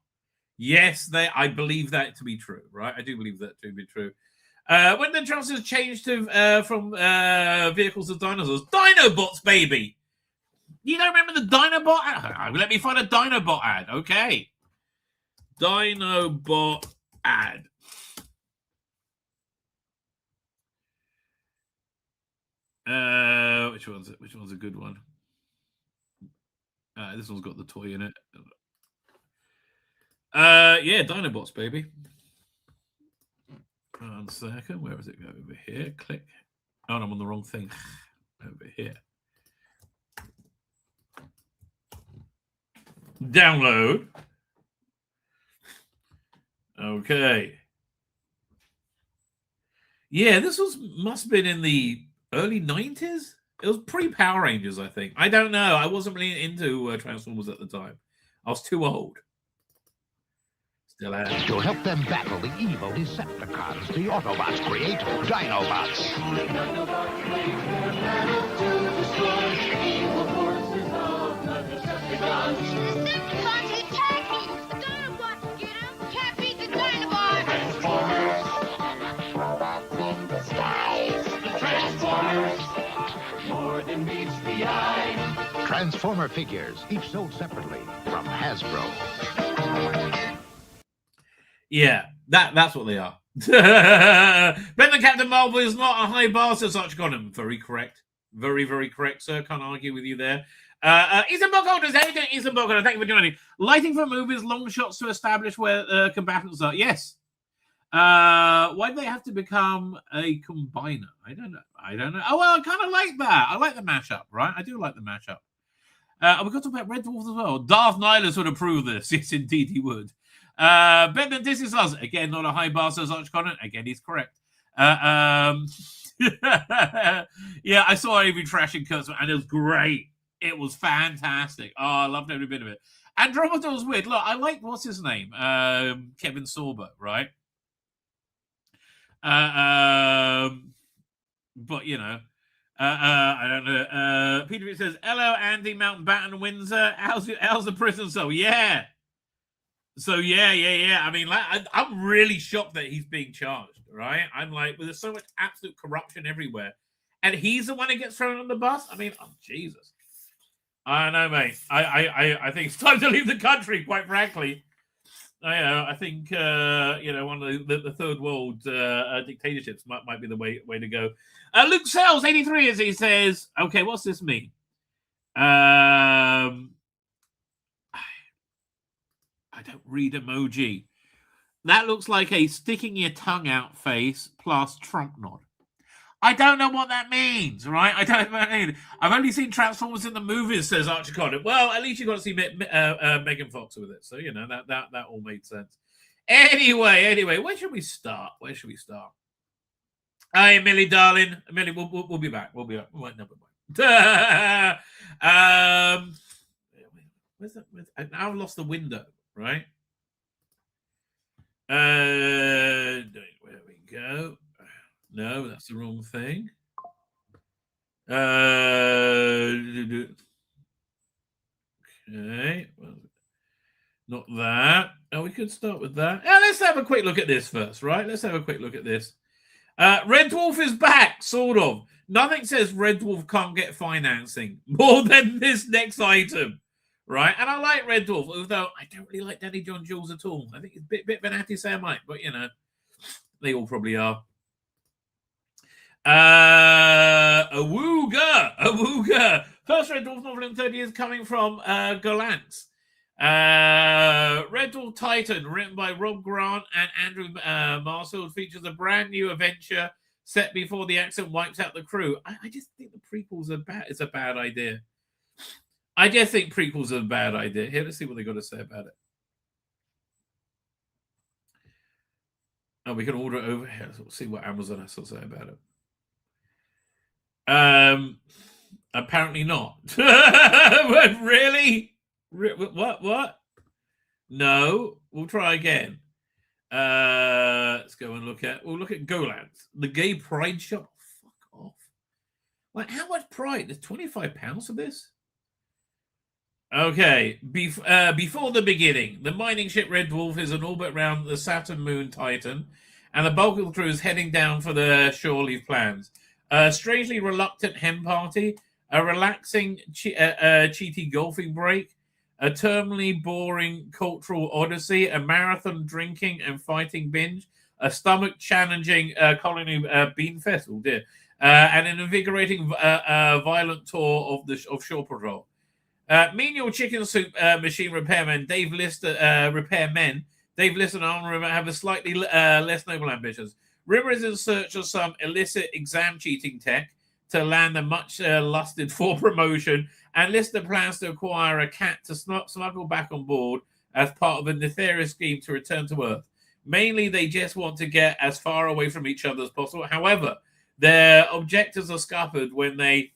Yes, I believe that to be true, right? I do believe that to be true. When the trousers changed to from vehicles to dinosaurs, Dinobots, baby. You don't remember the Dinobot ad? Let me find a Dinobot ad. Okay, Dinobot ad. Which one's a good one? This one's got the toy in it. Yeah, Dinobots, baby. 1 second. Where does it go? Over here. Click. Oh, I'm on the wrong thing. Over here. Download. Okay. Yeah, this must have been in the early 90s. It was pre-Power Rangers, I think. I don't know. I wasn't really into Transformers at the time. I was too old. Still am. To help them battle the evil Decepticons, the Autobots create Dinobots. Transformer figures, each sold separately from Hasbro. Yeah, that's what they are. Ben the Captain Marvel is not a high bar, says HaGeffen. Very correct. Very, very correct, sir. Can't argue with you there. Ethan Bogholders, how you doing, Ethan Bogholders? Thank you for joining. Lighting for movies, long shots to establish where combatants are. Yes. Why do they have to become a combiner? I don't know. Oh, well, I kind of like that. I like the mashup, right? I do like the mashup. We've got to talk about Red Dwarf as well. Darth Nihilus would approve this. Yes, indeed he would. Ben and Disney Stars, again, not a high bar, says HaGeffen. Again, he's correct. Yeah, I saw Avery trashing Kurtzman, and it was great. It was fantastic. Oh, I loved every bit of it. Andromeda was weird. Look, I like, what's his name? Kevin Sorbo, right? But, you know, I don't know. Peter says, hello, Andy, Mountbatten, Windsor. How's the prison cell? Yeah. So, yeah. I mean, I'm really shocked that he's being charged, right? I'm like, well, there's so much absolute corruption everywhere. And he's the one who gets thrown on the bus? I mean, oh, Jesus. I know, mate. I think it's time to leave the country, quite frankly. I think, one of the third world dictatorships might be the way to go. Luke Sells, 83, as he says, okay, what's this mean? I don't read emoji. That looks like a sticking your tongue out face plus Trump nod. I don't know what that means, right? I don't know what that means. I've only seen Transformers in the movies, says HaGeffen. Well, at least you got to see Megan Fox with it. So, you know, that all made sense. Anyway, where should we start? Hey, Millie, darling. Millie, we'll be back. We'll be back. Never mind. Where's that? Now I've lost the window, right? Where we go. No, that's the wrong thing. Okay. Well, not that. Oh, we could start with that. Let's have a quick look at this first, right? Let's have a quick look at this. Red Dwarf is back, sort of. Nothing says Red Dwarf can't get financing more than this next item, right? And I like Red Dwarf, although I don't really like Danny John Jules at all. I think he's a bit of an anti-Semite, but, you know, they all probably are. Awooga. First Red Dwarf novel in 30 years coming from Golantz. Red Dwarf Titan, written by Rob Grant and Andrew Marshall, features a brand new adventure set before the accident wipes out the crew. I just think the prequels are bad. It's a bad idea. I just think prequels are a bad idea. Here, let's see what they got to say about it. Oh, we can order it over here. So we'll see what Amazon has to say about it. Apparently not. Really? What? No. We'll try again. Let's go and look at Golan's, the gay pride shop. Fuck off. Like, how much pride? There's £25 for this? Okay. Before the beginning, the mining ship Red Wolf is in orbit around the Saturn moon Titan, and the bulk of the crew is heading down for the shore leave plans. A strangely reluctant hen party, a relaxing cheaty golfing break, a terminally boring cultural odyssey, a marathon drinking and fighting binge, a stomach-challenging colony bean festival, and an invigorating violent tour of shore patrol. Menial chicken soup machine repairmen Dave Lister and Arm Rimmer have a slightly less noble ambitions. Rimmer is in search of some illicit exam cheating tech to land a much lusted for promotion, and Lister plans to acquire a cat to smuggle back on board as part of a nefarious scheme to return to Earth. Mainly, they just want to get as far away from each other as possible. However, their objectives are scuppered when they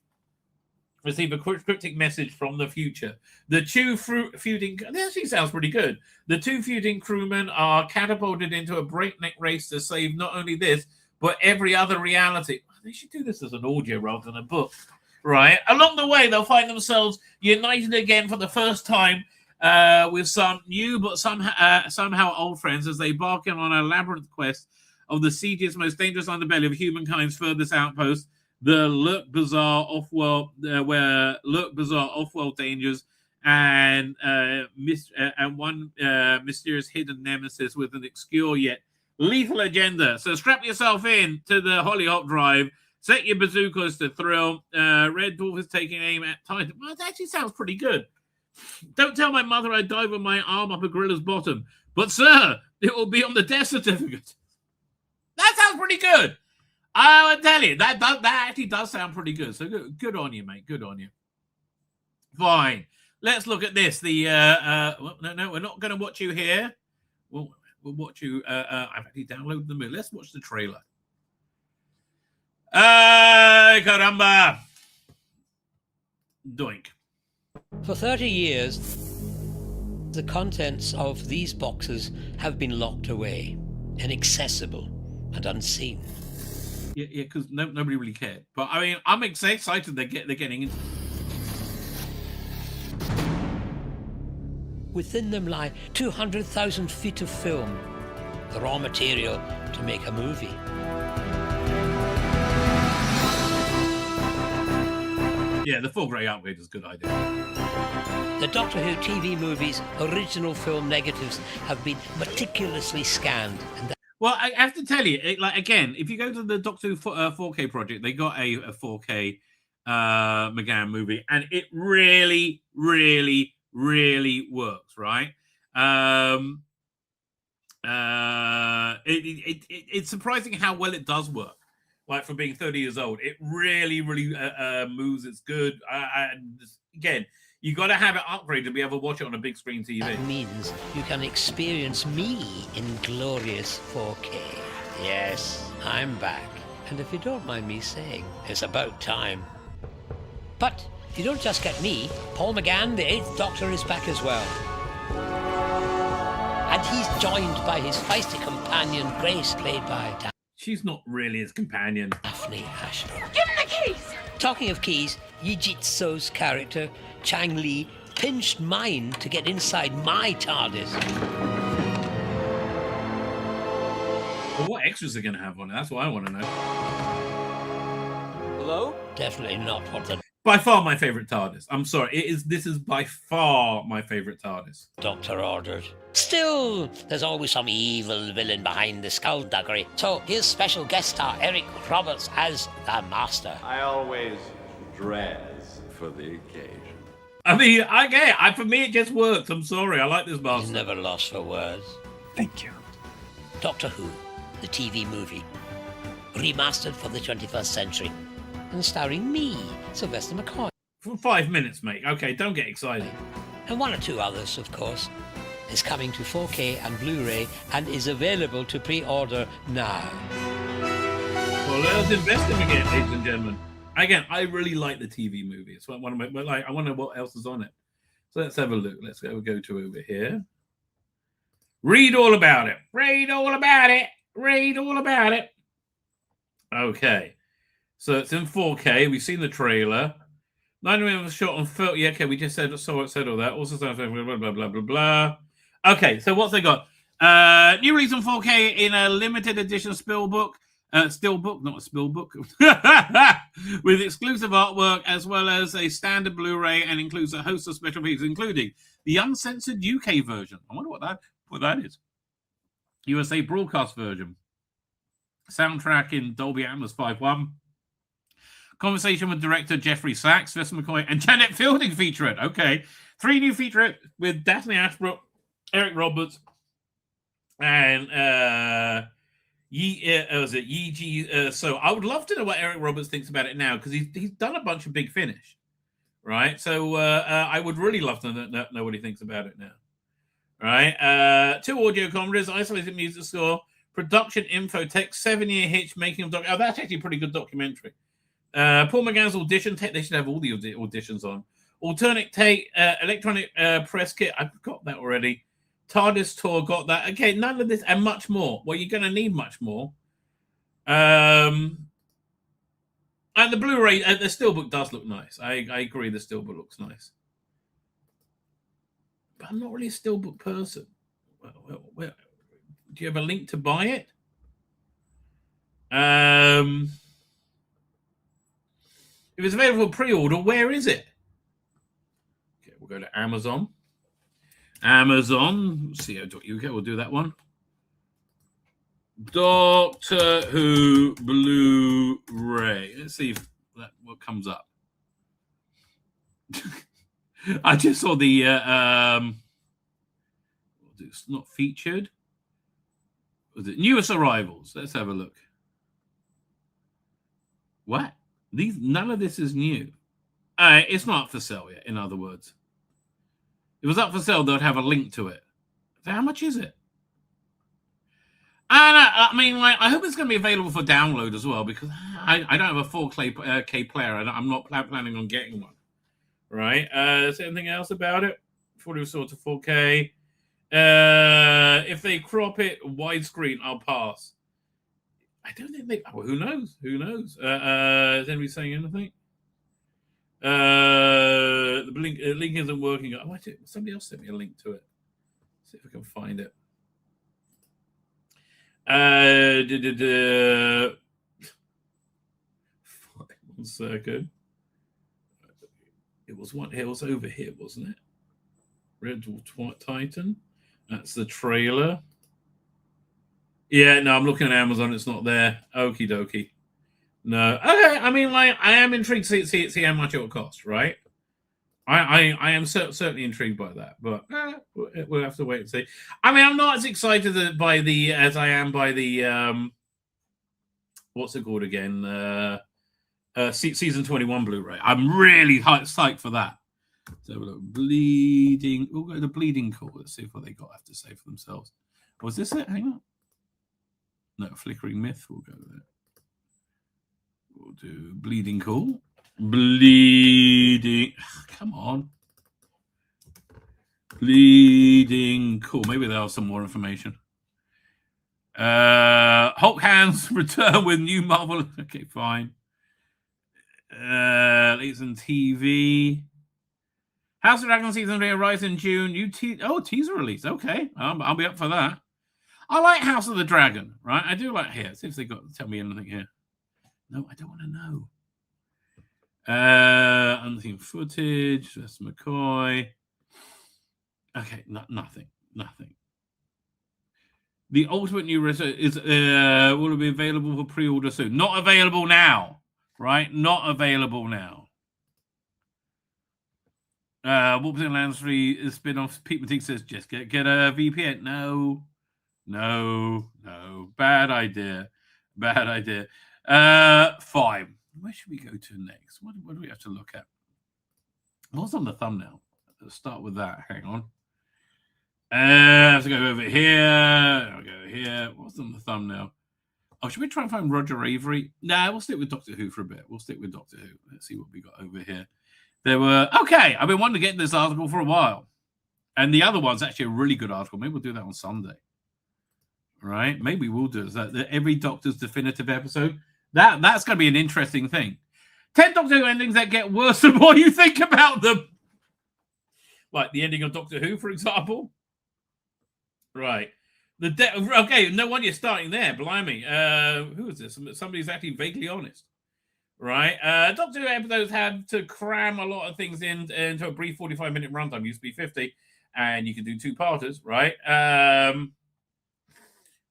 receive a cryptic message from the future. The two feuding... That actually sounds pretty good. The two feuding crewmen are catapulted into a breakneck race to save not only this, but every other reality. They should do this as an audio rather than a book, right? Along the way, they'll find themselves united again for the first time with some new but somehow old friends as they embark on a labyrinth quest of the seediest, most dangerous underbelly of humankind's furthest outpost, the Lurk Bazaar off-world, where Lurk Bazaar off-world dangers and one mysterious hidden nemesis with an obscure yet lethal agenda. So strap yourself in to the Hollyhock Drive. Set your bazookas to thrill. Red Dwarf is taking aim at Titan. Well, that actually sounds pretty good. Don't tell my mother I dive with my arm up a gorilla's bottom. But, sir, it will be on the death certificate. That sounds pretty good. I will tell you, that actually does sound pretty good. So good on you, mate. Good on you. Fine. Let's look at this. No, we're not going to watch you here. We'll watch you. I've actually downloaded the movie. Let's watch the trailer. Caramba. Doink. For 30 years, the contents of these boxes have been locked away, inaccessible and unseen. Yeah, because nobody really cared. But I mean, I'm excited they're getting into. Within them lie 200,000 feet of film, the raw material to make a movie. Yeah, the full grey upgrade is a good idea. The Doctor Who TV movies' original film negatives have been meticulously scanned. Well, I have to tell you, again, if you go to the Doctor Who 4K project, they got a 4K McGann movie, and it really, really, really works, right? It's surprising how well it does work. Like, for being 30 years old, it really, really moves. It's good. Again, you got to have it upgraded to be able to watch it on a big screen TV. That means you can experience me in glorious 4K. Yes, I'm back. And if you don't mind me saying, it's about time. But you don't just get me. Paul McGann, the 8th Doctor, is back as well. And he's joined by his feisty companion, Grace, played by She's not really his companion. Daphne Ashton. Give him the keys! Talking of keys, Yi Jitso's character, Chang Li, pinched mine to get inside my TARDIS. Well, what extras are going to have on it? That's what I want to know. Hello? Definitely not what the By far my favourite TARDIS. I'm sorry. This is by far my favourite TARDIS. Doctor ordered. Still, there's always some evil villain behind the skullduggery. So here's special guest star Eric Roberts as the Master. I always dress for the occasion. I mean, for me it just works. I'm sorry. I like this Master. He's never lost for words. Thank you. Doctor Who, the TV movie. Remastered for the 21st century. And starring me, Sylvester McCoy. For 5 minutes, mate. Okay, don't get excited. And one or two others, of course. Is coming to 4K and Blu-ray and is available to pre-order now. Well, let us invest him again, ladies and gentlemen. Again, I really like the TV movie. It's one of my, like, I wonder what else is on it. So let's have a look. Let's go to over here. Read all about it. Read all about it. Read all about it. Okay. So it's in 4K. We've seen the trailer. 9mm was shot on film. Yeah, okay, we just said all that. Also, blah, blah, blah, blah, blah. Okay, so what's they got? New release on 4K in a limited edition Steelbook, not a Spillbook, with exclusive artwork as well as a standard Blu-ray, and includes a host of special features, including the uncensored UK version. I wonder what that is. USA broadcast version. Soundtrack in Dolby Atmos 5.1. Conversation with director Jeffrey Sachs, Vesta McCoy, and Janet Fielding featurette. Okay. 3 new featurettes with Daphne Ashbrook, Eric Roberts, and so I would love to know what Eric Roberts thinks about it now, because he's done a bunch of Big Finish, right? So I would really love to know what he thinks about it now, right? 2 audio commentaries, isolated music score, production info, text, 7-year hitch, making of oh, that's actually a pretty good documentary. Paul McGann's audition tape, they should have all the auditions on. Alternate take, electronic press kit, I've got that already. TARDIS tour, got that. Okay, none of this and much more. Well, you're going to need much more. And the Blu-ray, the Steelbook does look nice. I agree, the Steelbook looks nice. But I'm not really a Steelbook person. Well, do you have a link to buy it? If it's available for pre-order, where is it? Okay, we'll go to Amazon. Amazon.co.uk, we'll do that one. Doctor Who Blu-ray. Let's see what comes up. I just saw the it's not featured. Was it newest arrivals? Let's have a look. What? None of this is new. It's not up for sale yet, in other words. If it was up for sale, they'd have a link to it. So how much is it? And I mean, like, I hope it's going to be available for download as well, because I don't have a 4K player. I'm not planning on getting one. Right? Is there anything else about it? 40 sort of 4K. If they crop it widescreen, I'll pass. I don't think they. Well, who knows? Who knows? Is anybody saying anything? The link isn't working. Oh, somebody else sent me a link to it. See if I can find it. 1 second. It was over here, wasn't it? Red Dwarf Titan. That's the trailer. Yeah, no, I'm looking at Amazon. It's not there. Okie dokie. No. Okay, I mean, like, I am intrigued to see how much it will cost, right? I am certainly intrigued by that, but we'll have to wait and see. I mean, I'm not as excited as I am by the what's it called again? Season 21 Blu-ray. I'm really psyched for that. So look, bleeding. We'll go to Bleeding Cool. Let's see what they have to say for themselves. Was this it? Hang on. No, Flickering Myth. We'll go there. We'll do Bleeding Cool. Bleeding. Come on. Bleeding Cool. Maybe they'll have some more information. Hulk Hands return with new Marvel. Okay, fine. Leads on TV. House of Dragon season 3 arrives in June. Teaser release. Okay, I'll be up for that. I like House of the Dragon, right? I do like here. See if they tell me anything here. No, I don't want to know. Anything footage. That's McCoy. Okay, nothing. The Ultimate New is will be available for pre-order soon. Not available now, right? Not available now. Wolves in Lands 3 spin-off. Pete Matik says just get a VPN. No. Bad idea. Fine. Where should we go to next? What do we have to look at? What's on the thumbnail? Let's start with that. Hang on. I have to go over here. I'll go here. What's on the thumbnail? Oh, should we try and find Roger Avery? Nah, we'll stick with Doctor Who for a bit. We'll stick with Doctor Who. Let's see what we got over here. There were... Okay, I've been wanting to get this article for a while. And the other one's actually a really good article. Maybe we'll do that on Sunday. Right? Maybe we'll do it. That every Doctor's definitive episode. That's going to be an interesting thing. 10 Doctor Who endings that get worse the more you think about them. Like the ending of Doctor Who, for example. Right. Okay, no wonder you're starting there. Blimey. Who is this? Somebody's actually vaguely honest. Right. Doctor Who episodes had to cram a lot of things into a brief 45-minute runtime. Used to be 50. And you can do 2-parters, right?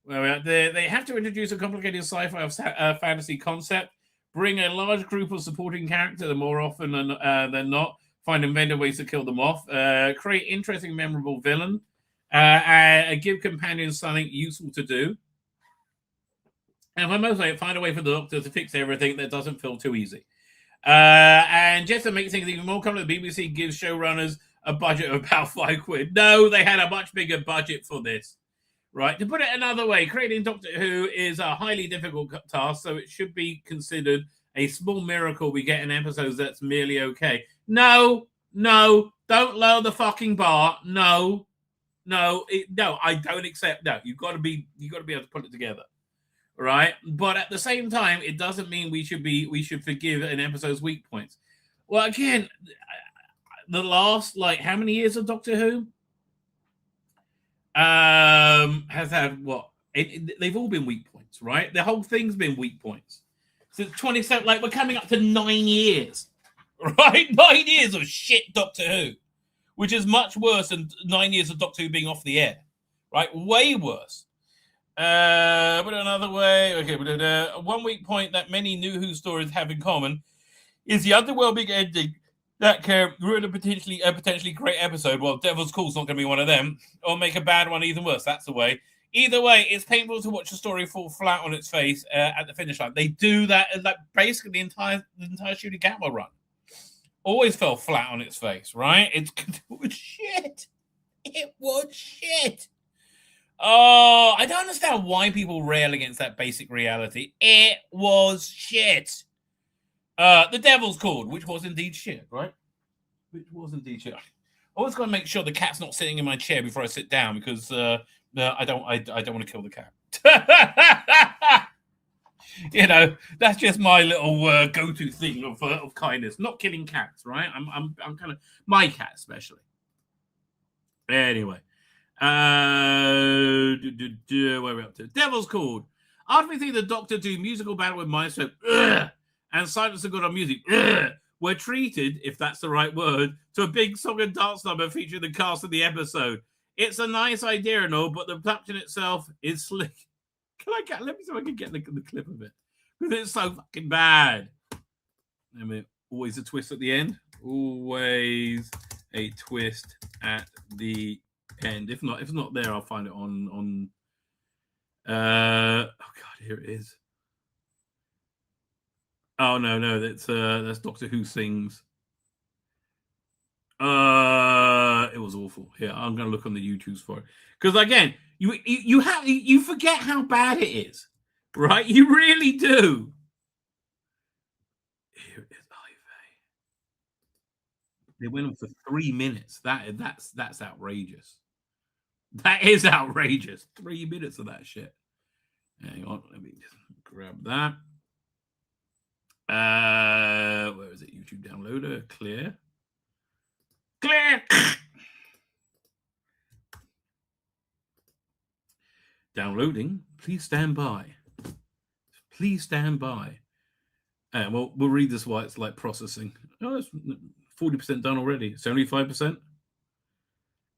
They have to introduce a complicated sci-fi fantasy concept, bring a large group of supporting characters more often than not, find inventive ways to kill them off, create interesting, memorable villain, give companions something useful to do, and for most of it, find a way for the Doctor to fix everything that doesn't feel too easy. And just to make things even more common, the BBC gives showrunners a budget of about £5. No, they had a much bigger budget for this. Right, to put it another way, creating Doctor Who is a highly difficult task, so it should be considered a small miracle we get an episode that's merely okay. No, don't lower the fucking bar. No, I don't accept. No, you've got to be able to put it together, right? But at the same time, it doesn't mean we should forgive an episode's weak points. Well, again, the last how many years of Doctor Who? Has had what? They've all been weak points, right? The whole thing's been weak points. Since 27, we're coming up to 9 years, right? 9 years of shit Doctor Who, which is much worse than 9 years of Doctor Who being off the air, right? Way worse. But another way, okay, one weak point that many new Who stories have in common is the underwhelming ending that can ruin a potentially great episode. Well, Devil's Call's not going to be one of them, or make a bad one even worse. That's the way. Either way, it's painful to watch a story fall flat on its face at the finish line. They do that basically the entire Shooting Gamma run. Always fell flat on its face, right? It was shit. It was shit. Oh, I don't understand why people rail against that basic reality. It was shit. The Devil's Called, which was indeed shit, right? Which was indeed shit. I always got to make sure the cat's not sitting in my chair before I sit down because I don't want to kill the cat. That's just my little go-to thing of kindness. Not killing cats, right? I'm kind of my cat especially. Anyway, where are we up to? Devil's Called. After we see the Doctor do musical battle with Maestro, and silence of good on music, we're treated, if that's the right word, to a big song and dance number featuring the cast of the episode. It's a nice idea and all, but the production itself is slick. Let me see if I can get the clip of it. Because it's so fucking bad. I mean, always a twist at the end. Always a twist at the end. If it's not there, I'll find it on oh god, here it is. Oh no, that's Doctor Who Sings. It was awful. Yeah, I'm gonna look on the YouTubes for it. Because again, you forget how bad it is. Right? You really do. Here it is, Ivy. They went on for 3 minutes. That's outrageous. That is outrageous. 3 minutes of that shit. Hang on, let me just grab that. Where is it? YouTube downloader. Clear. Downloading. Please stand by. We'll read this while it's processing. Oh, it's 40% done already. 75%.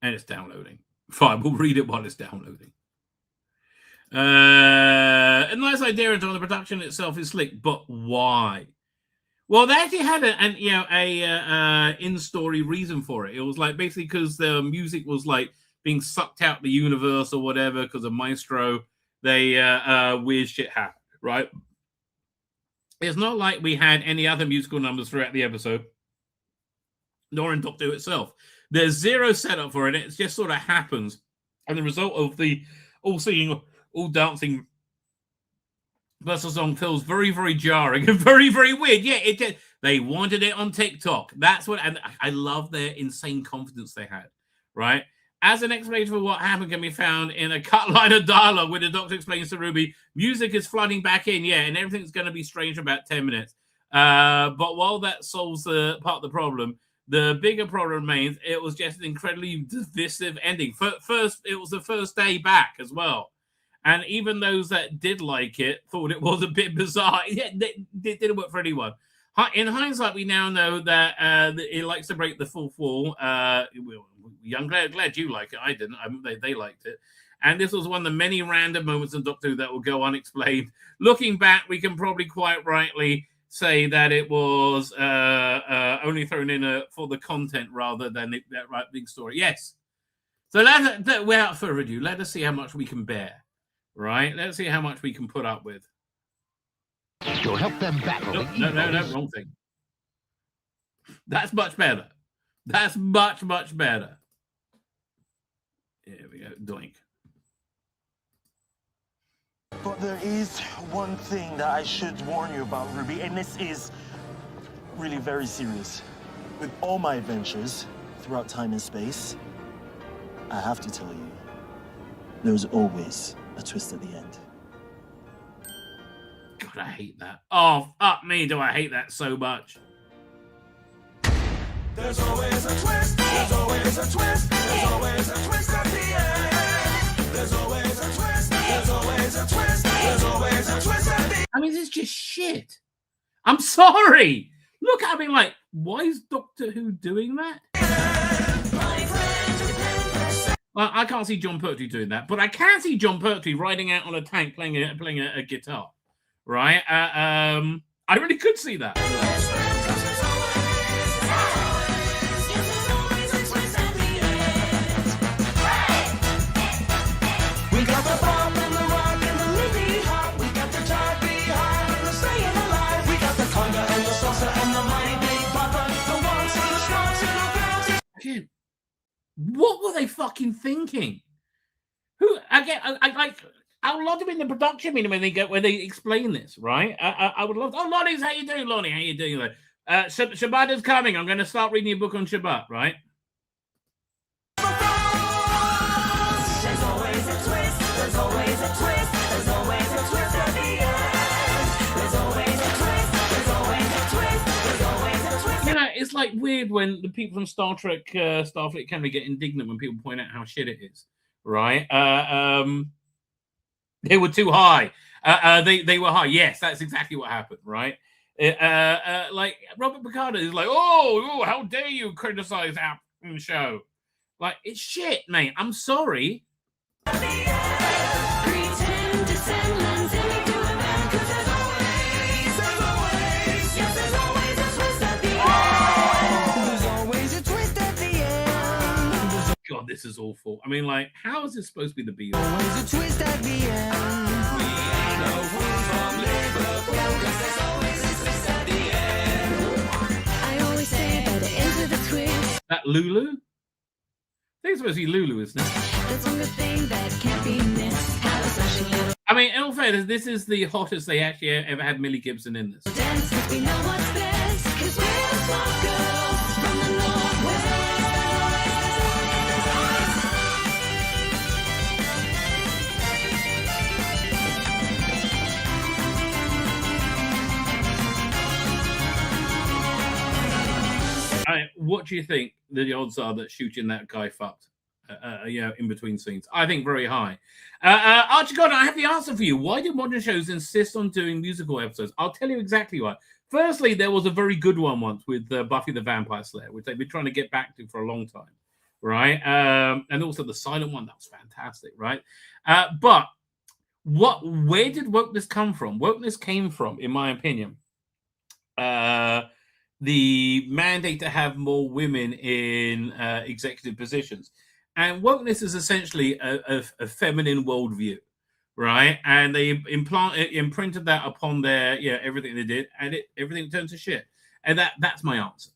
And it's downloading. Fine, we'll read it while it's downloading. A nice idea until the production itself is slick, but why? Well, they actually had a in-story reason for it. It was basically because the music was being sucked out the universe or whatever because of Maestro. They weird shit happened, right? It's not like we had any other musical numbers throughout the episode, nor in Doctor Who itself. There's zero setup for it. It just sort of happens, and the result of the all singing, all dancing Plus, the song feels very, very jarring and very, very weird. Yeah, it did. They wanted it on TikTok. That's what, and I love their insane confidence they had, right? As an explanation for what happened can be found in a cut line of dialogue where the doctor explains to Ruby, music is flooding back in, yeah, and everything's going to be strange for about 10 minutes. But while that solves the part of the problem, the bigger problem remains it was just an incredibly divisive ending. First, it was the first day back as well. And even those that did like it thought it was a bit bizarre. Yeah, it didn't work for anyone. In hindsight, we now know that it likes to break the fourth wall. I'm glad you like it. I didn't. They liked it. And this was one of the many random moments in Doctor Who that will go unexplained. Looking back, we can probably quite rightly say that it was only thrown in for the content rather than that right big story. Yes. So without further ado, let us see how much we can bear. Right? Let's see how much we can put up with. You'll help them battle. No, wrong thing. That's much better. That's much, much better. Here we go. Doink. But there is one thing that I should warn you about, Ruby, and this is really very serious. With all my adventures throughout time and space, I have to tell you, there's always a twist at the end. God, I hate that. Oh, fuck me, do I hate that so much. There's always a twist, there's always a twist, there's always a twist at the end. There's always a twist, there's always a twist, there's always a twist at the end. I mean, this is just shit. I'm sorry. Look, I mean, like, why is Doctor Who doing that? Well, I can't see John Pertwee doing that, but I can see John Pertwee riding out on a tank playing a guitar, right? I really could see that. We got the bomb and the rock and the Lindy Hop. We got the jive behind and the staying alive. We got the conga and the salsa and the mighty big papa. The ones and the strokes and the bounce. Again, what were they fucking thinking? Who again? I like. I would love to be in the production meeting when they explain this, right? I would love. Oh, Lonnie, how you doing, Lonnie? How you doing? Shabbat is coming. I'm going to start reading a book on Shabbat, right? There's always a twist. There's always a twist. There's always a twist at the end. There's always a twist. There's always a twist. There's always a twist. You know, it's like weird when the people from Star Trek, Starfleet Academy get indignant when people point out how shit it is, right? They were too high. They were high. Yes, that's exactly what happened, right? Like Robert Picardo is like, oh, how dare you criticize our show? Like, it's shit, mate. I'm sorry. God, this is awful. I mean, like, how is this supposed to be the be-all? Always a twist at the end. We ain't no fools from Liverpool, 'cause there's always a twist at the end. I always say by the end of the twist. That Lulu? I think it's supposed to be Lulu, isn't it? That's one good thing that can't be missed. Have a special little I mean, in all fairness, this is the hottest they actually ever had Millie Gibson in this. dance, 'cause we know what's best. 'Cause we're the smart girls from the Northwest. What do you think the odds are that shooting that guy fucked? In between scenes, I think very high. Archie Gordon, I have the answer for you. Why do modern shows insist on doing musical episodes? I'll tell you exactly why. Firstly, there was a very good one once with Buffy the Vampire Slayer, which they've been trying to get back to for a long time, right? And also the silent one, that was fantastic, right? But where did wokeness come from? Wokeness came from, in my opinion, the mandate to have more women in executive positions. And wokeness is essentially a feminine worldview, right? And they imprinted that upon their everything they did, and everything turned to shit. And that's my answer.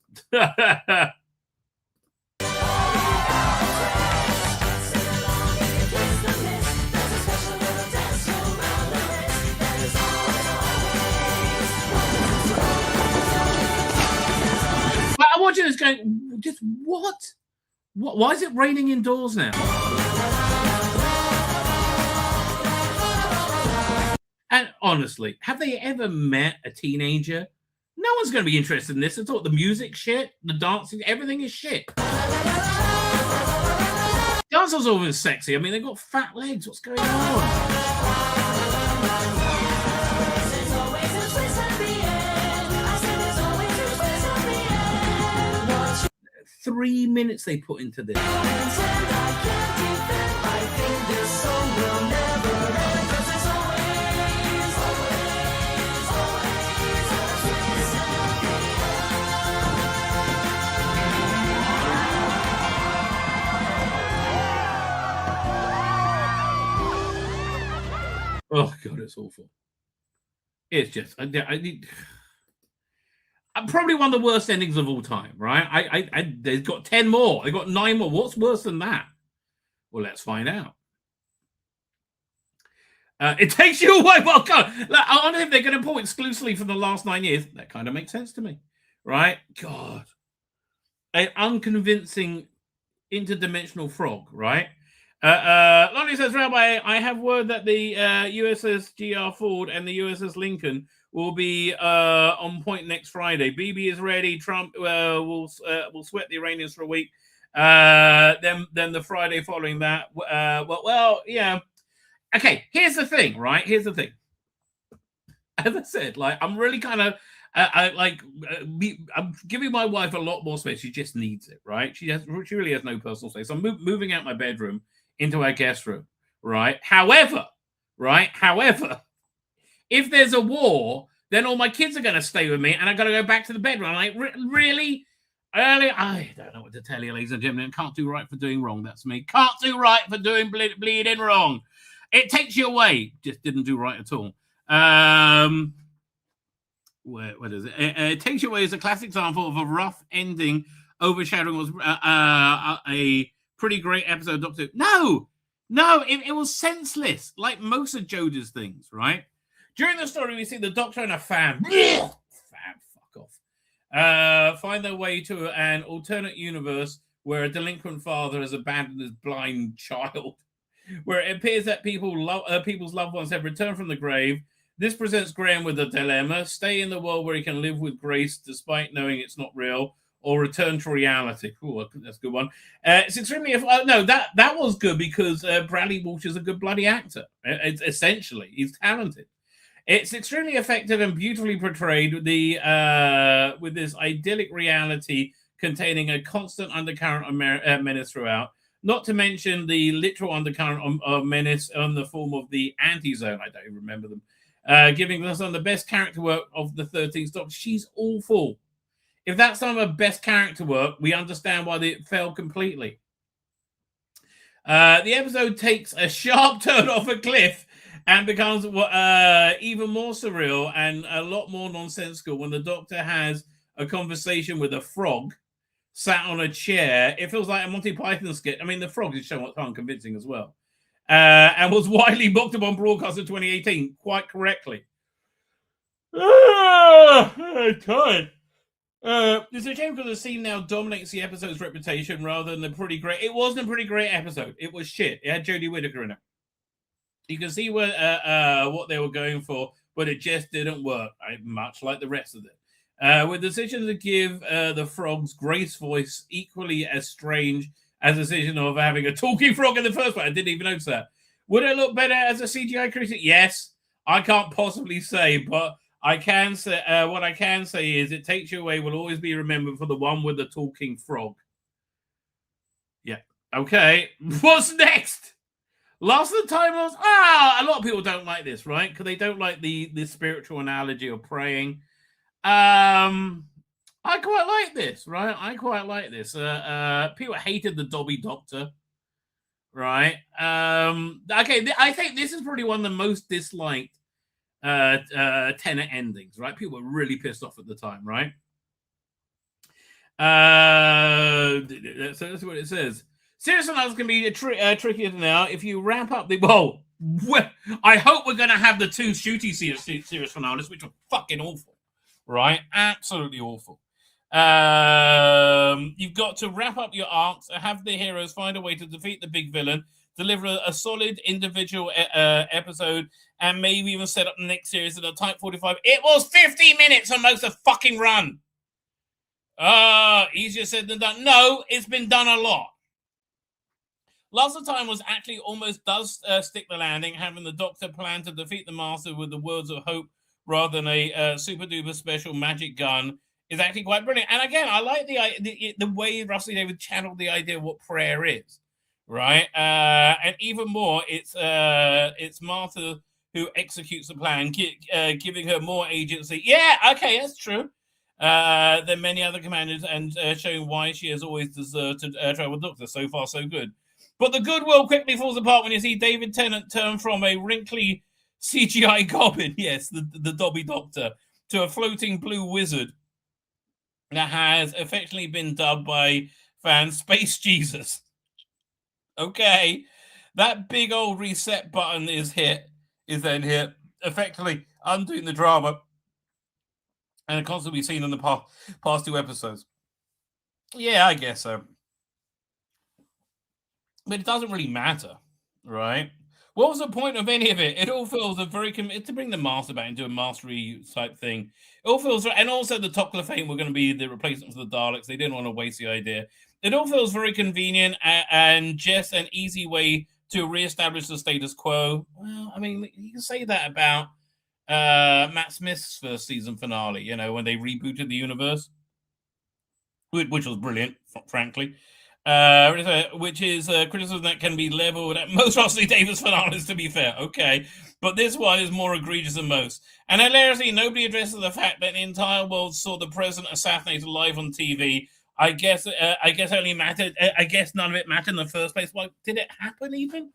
going, just what? Why is it raining indoors now? And honestly, have they ever met a teenager? No one's going to be interested in this at all. The music shit, the dancing, everything is shit. Dancers are always sexy. I mean, they've got fat legs. What's going on? 3 minutes they put into this. Oh God, it's awful. It's just probably one of the worst endings of all time, right? They've got 10 more. They've got 9 more. What's worse than that? Well, let's find out. It takes you away. Well, God, I wonder if they're going to pull exclusively from the last 9 years. That kind of makes sense to me, right? God, an unconvincing interdimensional frog, right? Lonnie says, Rabbi, I have word that the USS GR Ford and the USS Lincoln will be on point next Friday. BB is ready. Trump will sweat the Iranians for a week. Then the Friday following that. Well, yeah. Okay, here's the thing, right? Here's the thing. As I said, like, I'm really kind of I'm giving my wife a lot more space. She just needs it, right? She really has no personal space. I'm moving out my bedroom into our guest room, right? However, if there's a war, then all my kids are going to stay with me, and I've got to go back to the bedroom. I'm like, really? Early? I don't know what to tell you, ladies and gentlemen. Can't do right for doing wrong. That's me. Can't do right for doing bleeding wrong. It takes you away. Just didn't do right at all. What is it? It Takes You Away is a classic example of a rough ending overshadowing was a pretty great episode. Doctor, no, it was senseless, like most of Joda's things, right? During the story, we see the Doctor and a fan, fuck off, find their way to an alternate universe where a delinquent father has abandoned his blind child, where it appears that people's loved ones have returned from the grave. This presents Graham with a dilemma: stay in the world where he can live with grace despite knowing it's not real, or return to reality. Oh, that's a good one. It's extremely... no, that was good because Bradley Walsh is a good bloody actor. Essentially, he's talented. It's extremely effective and beautifully portrayed with this idyllic reality containing a constant undercurrent of menace throughout. Not to mention the literal undercurrent of menace in the form of the anti-zone. I don't even remember them. Giving us some of the best character work of the 13th Doctor. She's awful. If that's some of her best character work, we understand why it failed completely. The episode takes a sharp turn off a cliff and becomes even more surreal and a lot more nonsensical when the Doctor has a conversation with a frog sat on a chair. It feels like a Monty Python skit. I mean, the frog is somewhat unconvincing as well. And was widely mocked upon broadcast in 2018, quite correctly. I'm tired. It's a shame because the scene now dominates the episode's reputation rather than the pretty great. It wasn't a pretty great episode. It was shit. It had Jodie Whittaker in it. You can see what they were going for, but it just didn't work, much like the rest of it. With the decision to give the frog's Grace voice equally as strange as the decision of having a talking frog in the first place. I didn't even notice that. Would it look better as a CGI creature? Yes. I can't possibly say, but I can say what I can say is It Takes You Away will always be remembered for the one with the talking frog. Yeah. Okay. What's next? Last of the Time Lords. A lot of people don't like this, right? Because they don't like the spiritual analogy of praying. I quite like this, right? I quite like this. People hated the Dobby Doctor, right? Okay, I think this is probably one of the most disliked Tennant endings, right? People were really pissed off at the time, right? So that's what it says. Serious finales can be trickier now. If you wrap up the... Well, I hope we're going to have the two shooty serious finales, which were fucking awful, right? Absolutely awful. You've got to wrap up your arcs, have the heroes find a way to defeat the big villain, deliver a solid individual episode, and maybe even set up the next series at a tight 45. It was 50 minutes on most of the fucking run. Easier said than done. No, it's been done a lot. Lots of time was actually almost does stick the landing, having the Doctor plan to defeat the Master with the words of hope rather than a super duper special magic gun is actually quite brilliant. And again, I like the way Russell David channeled the idea of what prayer is, right? And even more, it's Martha who executes the plan, giving her more agency. Yeah, okay, that's true. Than many other commanders, and showing why she has always deserved to travel with Doctor. So far, so good. But the goodwill quickly falls apart when you see David Tennant turn from a wrinkly CGI goblin, yes, the Dobby Doctor, to a floating blue wizard that has affectionately been dubbed by fans Space Jesus. Okay, that big old reset button is then hit, effectively undoing the drama and a concept we've seen in the past 2 episodes. Yeah, I guess so. But it doesn't really matter, right? What was the point of any of it? It all feels a very to bring the Master back into a mastery type thing. It all feels, and also the Toclafane were going to be the replacement for the Daleks. They didn't want to waste the idea. It all feels very convenient and just an easy way to reestablish the status quo. Well, I mean, you can say that about Matt Smith's first season finale, you know, when they rebooted the universe, which was brilliant, frankly. Which is criticism that can be leveled at most Russell Davis finales, to be fair. Okay, but this one is more egregious than most. And hilariously, nobody addresses the fact that the entire world saw the president assassinated live on TV. I guess only mattered. I guess none of it mattered in the first place. Why did it happen even?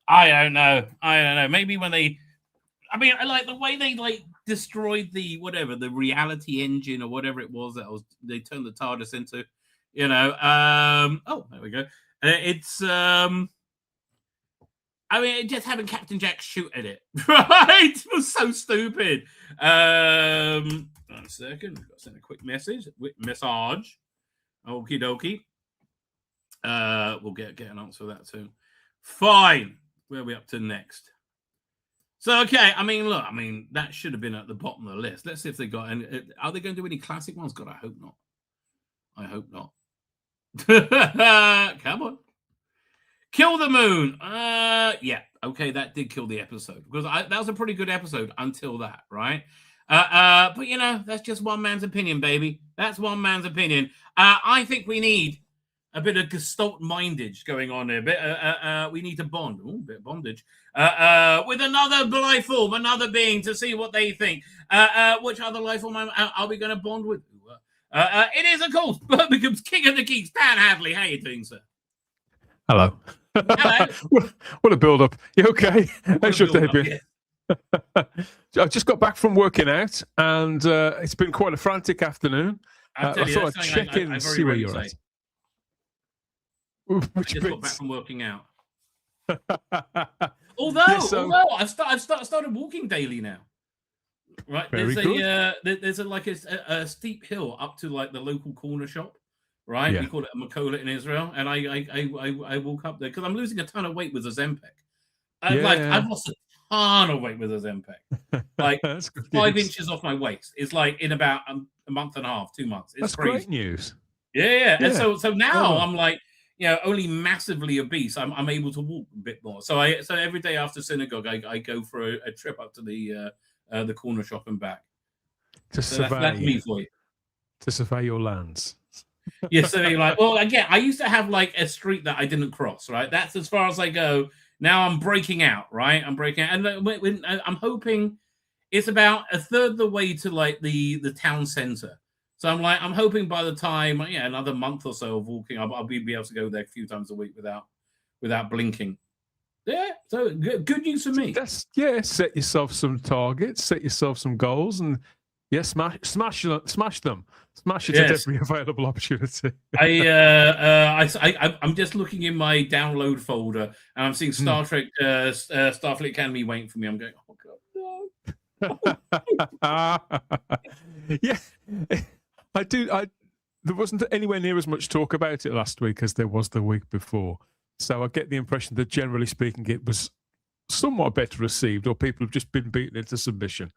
I don't know. Maybe when they, I mean, I like the way they destroyed the reality engine or whatever it was they turned the TARDIS into. You know, oh, there we go. It's, I mean, just having Captain Jack shoot at it, right? It was so stupid. 1 second, I've got to send a quick message. Okie dokie. We'll get an answer for that too. Fine. Where are we up to next? So, okay, I mean, look, that should have been at the bottom of the list. Let's see if they got any. Are they going to do any classic ones? God, I hope not. I hope not. Come on. Kill the Moon. Yeah, okay, that did kill the episode because that was a pretty good episode until that, right? But you know, that's just one man's opinion, baby. That's one man's opinion. I think we need a bit of Gestalt mindage going on here. We need to bond. Ooh, a bit of bondage with another life form, another being, to see what they think. Which other life form are we going to bond with? It is, of course, Birmingham's King of the Geeks, Dan Hadley. How you doing, sir? Hello. Hello. What a build-up. You okay? How's your day been? I just got back from working out, and it's been quite a frantic afternoon. I thought I'd check in and see where you're at. I just got back from working out. Although I've started walking daily now. Right, there's a steep hill up to like the local corner shop, right? Yeah. We call it a Makola in Israel, and I walk up there because I'm losing a ton of weight with a Ozempic. I've lost a ton of weight with a Ozempic, like 5 inches off my waist. It's like in about a month and a half, 2 months. It's That's crazy. Great news. Yeah. And so now I'm like, you know, only massively obese. I'm able to walk a bit more. So every day after synagogue, I go for a trip up to the corner shop and back. That's me for you. To survey your lands. Yes, so you're like, well, again, I used to have like a street that I didn't cross, right? That's as far as I go. Now I'm breaking out, right? I'm breaking out. And when I'm hoping it's about a third of the way to like the town center. So I'm hoping by the time, another month or so of walking, I'll be able to go there a few times a week without blinking. Yeah, so good news for me. Set yourself some targets, set yourself some goals, and smash them. Smash it at every available opportunity. I'm just looking in my download folder, and I'm seeing Star Trek, Starfleet Academy waiting for me. I'm going, oh god, no. Yeah. There wasn't anywhere near as much talk about it last week as there was the week before. So I get the impression that, generally speaking, it was somewhat better received, or people have just been beaten into submission.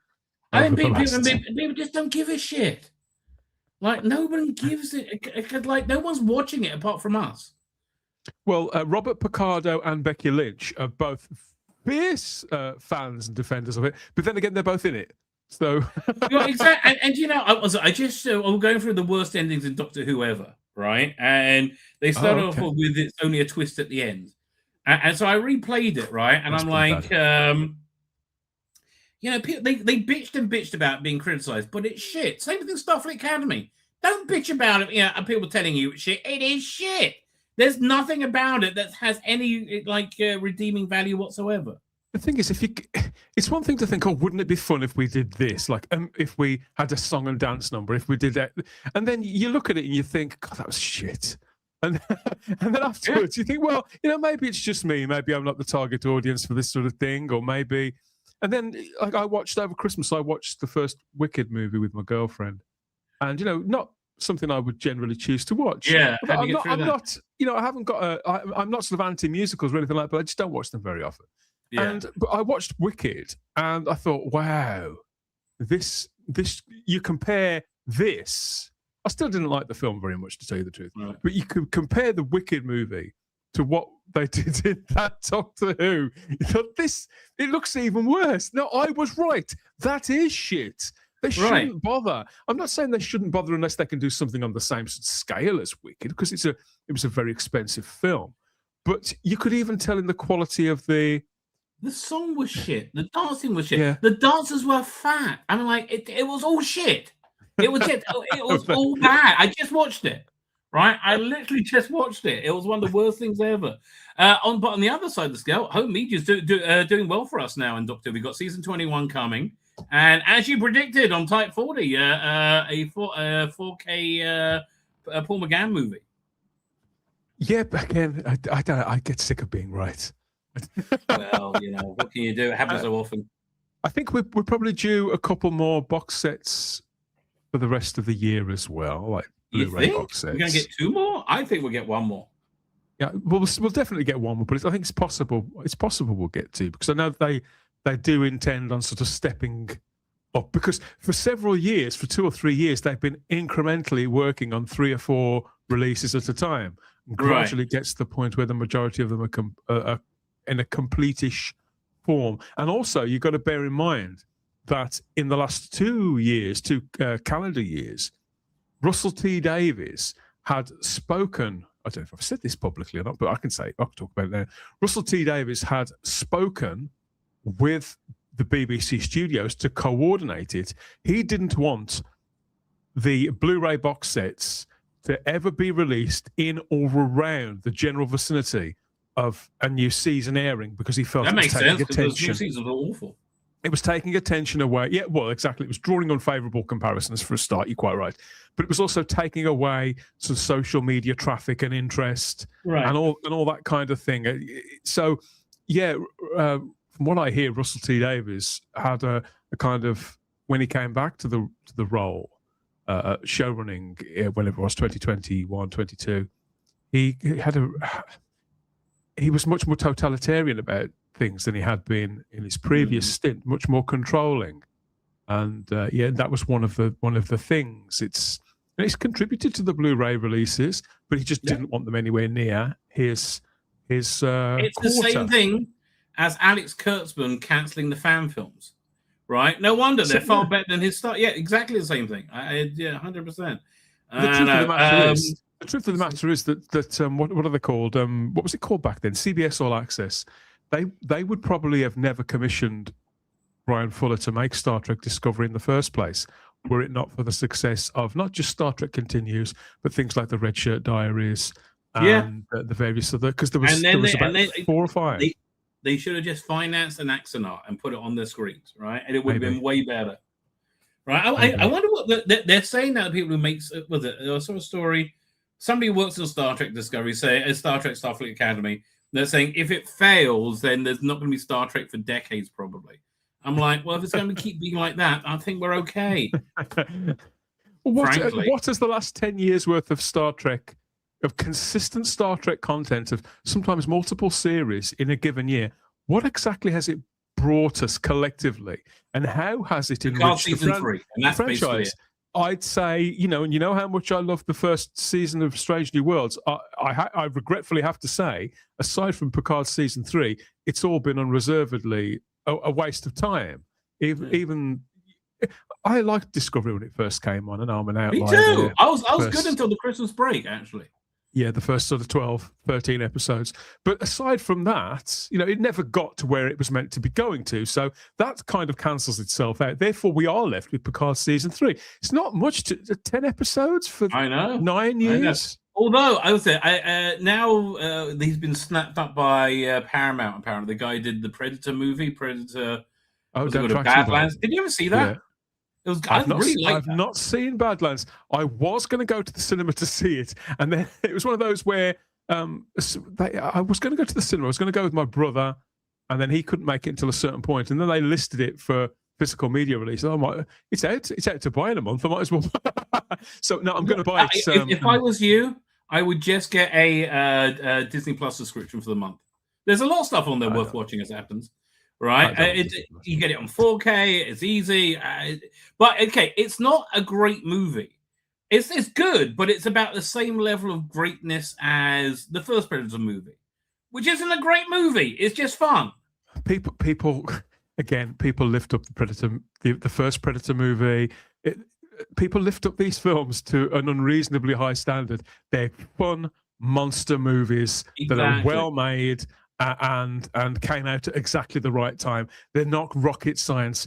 I think people just don't give a shit. Like, no one gives it. Like, no one's watching it apart from us. Well, Robert Picardo and Becky Lynch are both fierce fans and defenders of it, but then again, they're both in it. So exactly, and you know, I'm going through the worst endings in Doctor Who ever, right? And they start off with it's only a twist at the end, and so I replayed it, right? And I'm like, you know, they bitched and bitched about being criticised, but it's shit. Same thing with Starfleet Academy. Don't bitch about it, you know, and people telling you it's shit. It is shit. There's nothing about it that has any redeeming value whatsoever. The thing is, it's one thing to think, oh, wouldn't it be fun if we did this? Like, if we had a song and dance number, if we did that, and then you look at it and you think, God, that was shit. And then afterwards, you think, well, you know, maybe it's just me. Maybe I'm not the target audience for this sort of thing, or maybe. And then, like, I watched over Christmas, I watched the first Wicked movie with my girlfriend, and you know, not something I would generally choose to watch. Yeah, I'm not, you know, I haven't got I'm not sort of anti-musicals or anything like that, but I just don't watch them very often. Yeah. But I watched Wicked, and I thought, wow, this you compare this. I still didn't like the film very much, to tell you the truth. Right. But you could compare the Wicked movie to what they did in that Doctor Who. You thought, it looks even worse. No, I was right. That is shit. They shouldn't bother. I'm not saying they shouldn't bother unless they can do something on the same scale as Wicked, because it was a very expensive film. But you could even tell in the quality of the song was shit. The dancing was shit. Yeah. The dancers were fat. I mean, like, it was all shit. It was it was all bad. I just watched it. Right? I literally just watched it. It was one of the worst things ever. But on the other side of the scale, home media's doing well for us now in Doctor. We've got season 21 coming. And as you predicted on Type 40, a 4K Paul McGann movie. Yeah, but again, I get sick of being right. Well, you know, what can you do? It happens so often. I think we're probably due a couple more box sets for the rest of the year as well, like Blu-ray box sets. We're going to get 2 more? I think we'll get 1 more. Yeah, we'll definitely get 1 more, but I think it's possible. It's possible we'll get 2, because I know they do intend on sort of stepping up, because for several years, for 2 or 3 years, they've been incrementally working on 3 or 4 releases at a time. And gradually gets to the point where the majority of them are in a complete-ish form. And also, you've got to bear in mind that in the last 2 calendar years, Russell T. Davies had spoken, I don't know if I've said this publicly or not, but I can talk about it now. Russell T. Davies had spoken with the BBC studios to coordinate it. He didn't want the Blu-ray box sets to ever be released in or around the general vicinity of a new season airing, because he felt that makes sense, because attention. new seasons are awful. It was taking attention away. Yeah, well, exactly. It was drawing unfavourable comparisons for a start. You're quite right, but it was also taking away some social media traffic and interest, and all that kind of thing. So, yeah, from what I hear, Russell T Davies had a kind of, when he came back to the role, showrunning, whenever it was 2021, 22, he was much more totalitarian about things than he had been in his previous stint, much more controlling, and that was one of the things. It's contributed to the Blu-ray releases, but he just didn't want them anywhere near his. It's the same thing as Alex Kurtzman cancelling the fan films, right? No wonder they're far better than his start. Yeah, exactly the same thing. 100%. The truth of the matter is that what are they called? What was it called back then? CBS All Access. They would probably have never commissioned Brian Fuller to make Star Trek Discovery in the first place, were it not for the success of not just Star Trek Continues, but things like the Red Shirt Diaries and the various other. Because there was about 4 or 5. They should have just financed an Axonaut and put it on their screens, right? And it would have been way better, right? I wonder what they're saying now. The people who make I saw a story. Somebody who works on Star Trek Discovery, say Star Trek Starfleet Academy. They're saying if it fails, then there's not going to be Star Trek for decades, probably. I'm like, well, if it's going to keep being like that, I think we're okay. What has the last 10 years worth of Star Trek, of consistent Star Trek content, of sometimes multiple series in a given year, what exactly has it brought us collectively, and how has it enriched the franchise? I'd say, you know how much I love the first season of Strange New Worlds. I regretfully have to say, aside from Picard's season 3, it's all been unreservedly a waste of time. Even I liked Discovery when it first came on, and I'm an outlier. Me too. I was good until the Christmas break, actually. Yeah, the first sort of 12, 13 episodes. But aside from that, it never got to where it was meant to be going to. So that kind of cancels itself out. Therefore, we are left with Picard season 3. It's not much, 10 episodes for 9 years. Although, I would say, now he's been snapped up by Paramount, apparently. The guy who did the Predator movie, Badlands. Did you ever see that? Yeah. I've not seen Badlands. I was going to go to the cinema to see it, and then it was one of those where I was going to go to the cinema. I was going to go with my brother, and then he couldn't make it until a certain point, and then they listed it for physical media release. Oh, it's out to buy in a month. I might as well. So no, I'm going to buy it. If I was you, I would just get a Disney Plus subscription for the month. There's a lot of stuff on there worth watching as it happens. Right, you get it on 4K. It's easy, but okay, it's not a great movie. It's good, but it's about the same level of greatness as the first Predator movie, which isn't a great movie. It's just fun. People lift up the Predator, the first Predator movie. People lift up these films to an unreasonably high standard. They're fun monster movies that are well made. And came out at exactly the right time. They're not rocket science.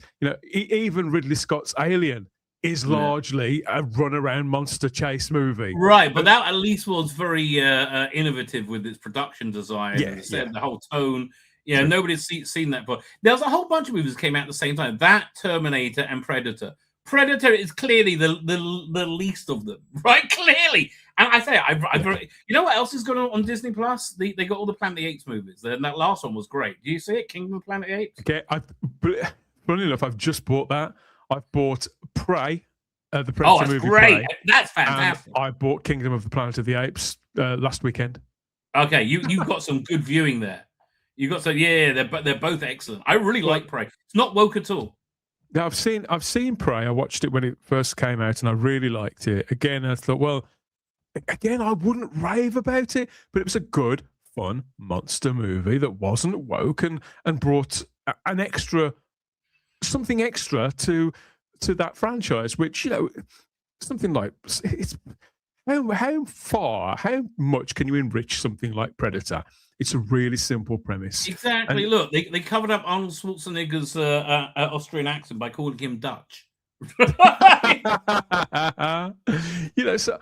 Even Ridley Scott's Alien is largely a run-around monster chase movie. Right, but that at least was very innovative with its production design, the whole tone. Nobody's seen that. But there's a whole bunch of movies that came out at the same time. That, Terminator, and Predator. Predator is clearly the least of them, right? Clearly. And I say, you know what else is going on Disney Plus? They got all the Planet of the Apes movies. And that last one was great. Do you see it? Kingdom of Planet of the Apes? Okay. Funny enough, I've just bought that. I've bought Prey, the Predator movie. Great. Prey, that's fantastic. I bought Kingdom of the Planet of the Apes last weekend. Okay, you've got some good viewing there. You got some, they're both excellent. I really like Prey. It's not woke at all. Now I've seen Prey. I watched it when it first came out, and I really liked it. Again, I thought, well, I wouldn't rave about it, but it was a good, fun monster movie that wasn't woke and brought something extra to that franchise. Which something like it's how much can you enrich something like Predator? It's a really simple premise. Exactly. Look, they covered up Arnold Schwarzenegger's Austrian accent by calling him Dutch. So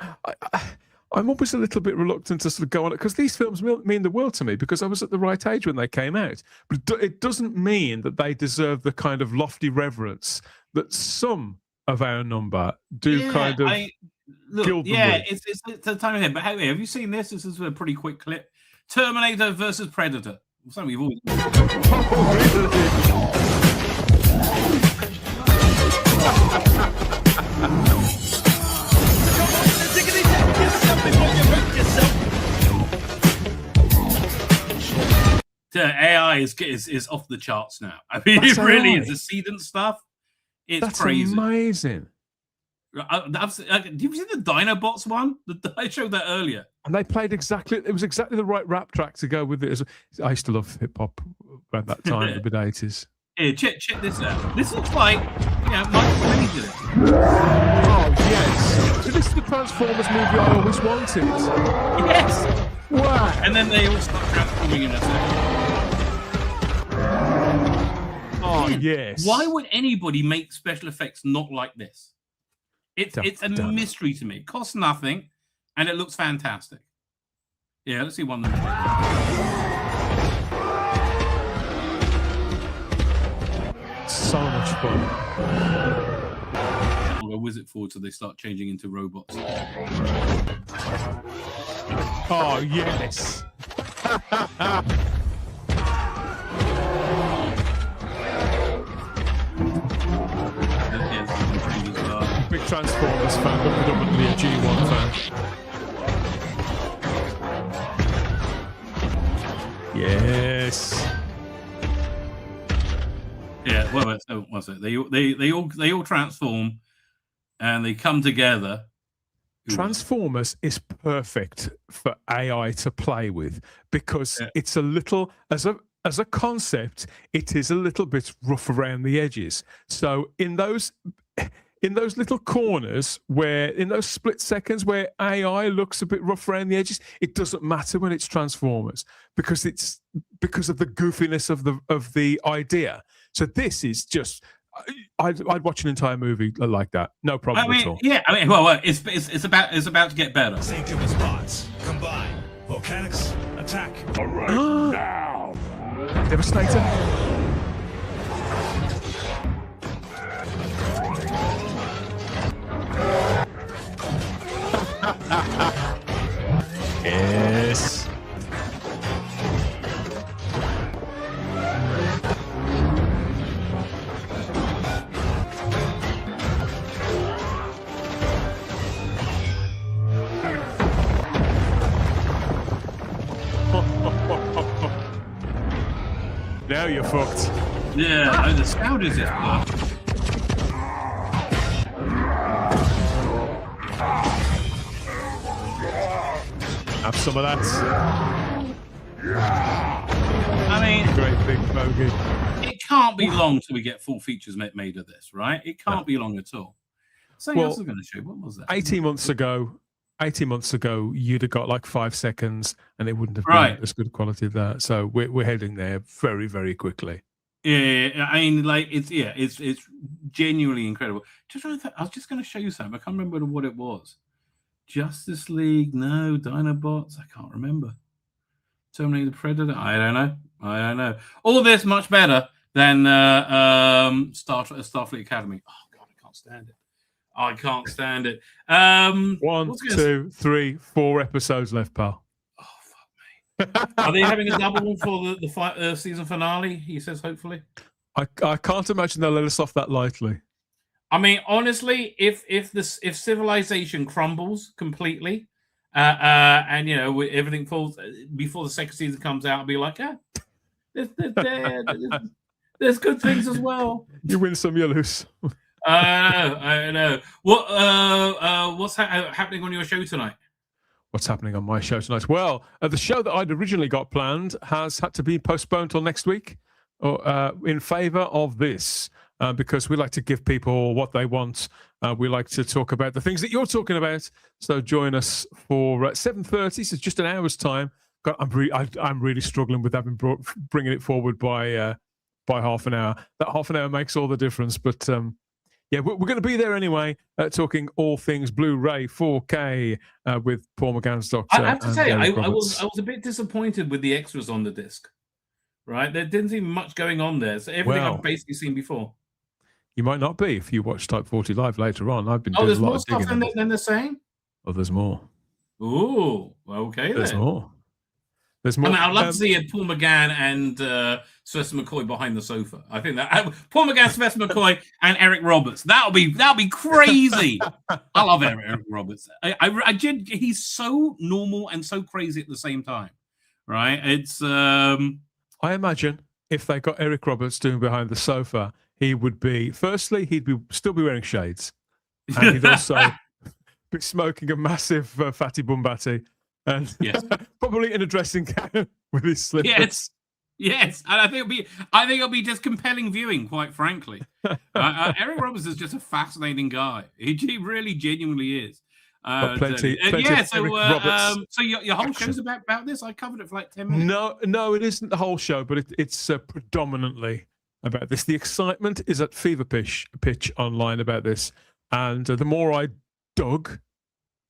I'm always a little bit reluctant to sort of go on it because these films mean the world to me because I was at the right age when they came out. But it doesn't mean that they deserve the kind of lofty reverence that some of our number do gild them with. It's a time ahead. But have you seen this? This is a pretty quick clip. Terminator versus Predator. Something we've always. AI is off the charts now. I mean, it really is. The sedent stuff. It's crazy. Amazing. Did you see the Dinobots one? I showed that earlier. And they played it was exactly the right rap track to go with it. I used to love hip hop around that time, the mid-80s. Here, check this out. This looks like, Michael Penny did it. Oh, yes. So this is the Transformers movie I always wanted. Yes. Wow. And then they all start transforming in a second. Oh, yes. Why would anybody make special effects not like this? It's a mystery to me. It costs nothing, and it looks fantastic. Yeah, let's see one of them. So much fun. I'll go whiz it forward so they start changing into robots. Oh, yes. Big Transformers fan, but predominantly a G1 fan. Yes. Yeah. Well, what's it? They all transform, and they come together. Transformers is perfect for AI to play with because it's a little as a concept, it is a little bit rough around the edges. So in those little corners where in those split seconds where AI looks a bit rough around the edges, it doesn't matter when it's Transformers because of the goofiness of the idea. So this is just. I'd watch an entire movie like that. No problem at all. Yeah, well, it's about to get better. Sync of response. Combine. Volcanics. Attack. All right, now. Devastator. Yes. Now you're fucked. Yeah, the scout is it. Have some of that. I mean, great big bogey. It can't be long till we get full features made of this, right? It can't be long at all. Something else I was going to show you. What was that? 18 months ago, you'd have got like 5 seconds, and it wouldn't have been as good quality as that. So we're heading there very, very quickly. Yeah, I mean, like it's genuinely incredible. I was just going to show you something. I can't remember what it was. Justice League, no. Dinobots, I can't remember. Terminator Predator, I don't know. All this much better than Starfleet Academy. Oh God, I can't stand it. 1, 2, 3, 4 episodes left, pal. Oh fuck me! Are they having a double one for the season finale? He says, hopefully. I can't imagine they'll let us off that lightly. I mean, honestly, if civilization crumbles completely, and everything falls before the second season comes out, I'll be like, there's good things as well. You win some, you lose. I know. What's happening on your show tonight? What's happening on my show tonight? Well, the show that I'd originally got planned has had to be postponed till next week, in favour of this. Because we like to give people what they want. We like to talk about the things that you're talking about. So join us for 7:30. So it's just an hour's time. God, I'm really struggling with bringing it forward by half an hour. That half an hour makes all the difference. But yeah, we're going to be there anyway, talking all things Blu-ray 4K with Paul McGann's Doctor. I have to say, I was a bit disappointed with the extras on the disc. Right, there didn't seem much going on there. So everything I've basically seen before. You might not be if you watch Type 40 Live later on. I've been doing there's a lot more of stuff digging. than they're saying? Oh, there's more. Ooh, okay There's then. more. There's more. I mean, I'd love to see Paul McGann and Sylvester McCoy behind the sofa. I think that Paul McGann, Sylvester McCoy, and Eric Roberts. That'll be crazy. I love Eric Roberts. He's so normal and so crazy at the same time. Right? It's I imagine if they got Eric Roberts doing behind the sofa, he would be still be wearing shades, and he'd also be smoking a massive fatty Bumbati, and probably in a dressing gown with his slippers. Yes, and I think it'll be just compelling viewing, quite frankly. Eric Roberts is just a fascinating guy. He really genuinely is. Plenty so your whole action. show's about this? I covered it for like 10 minutes. No, it isn't the whole show, but it's predominantly about this. The excitement is at fever pitch online about this, and the more I dug,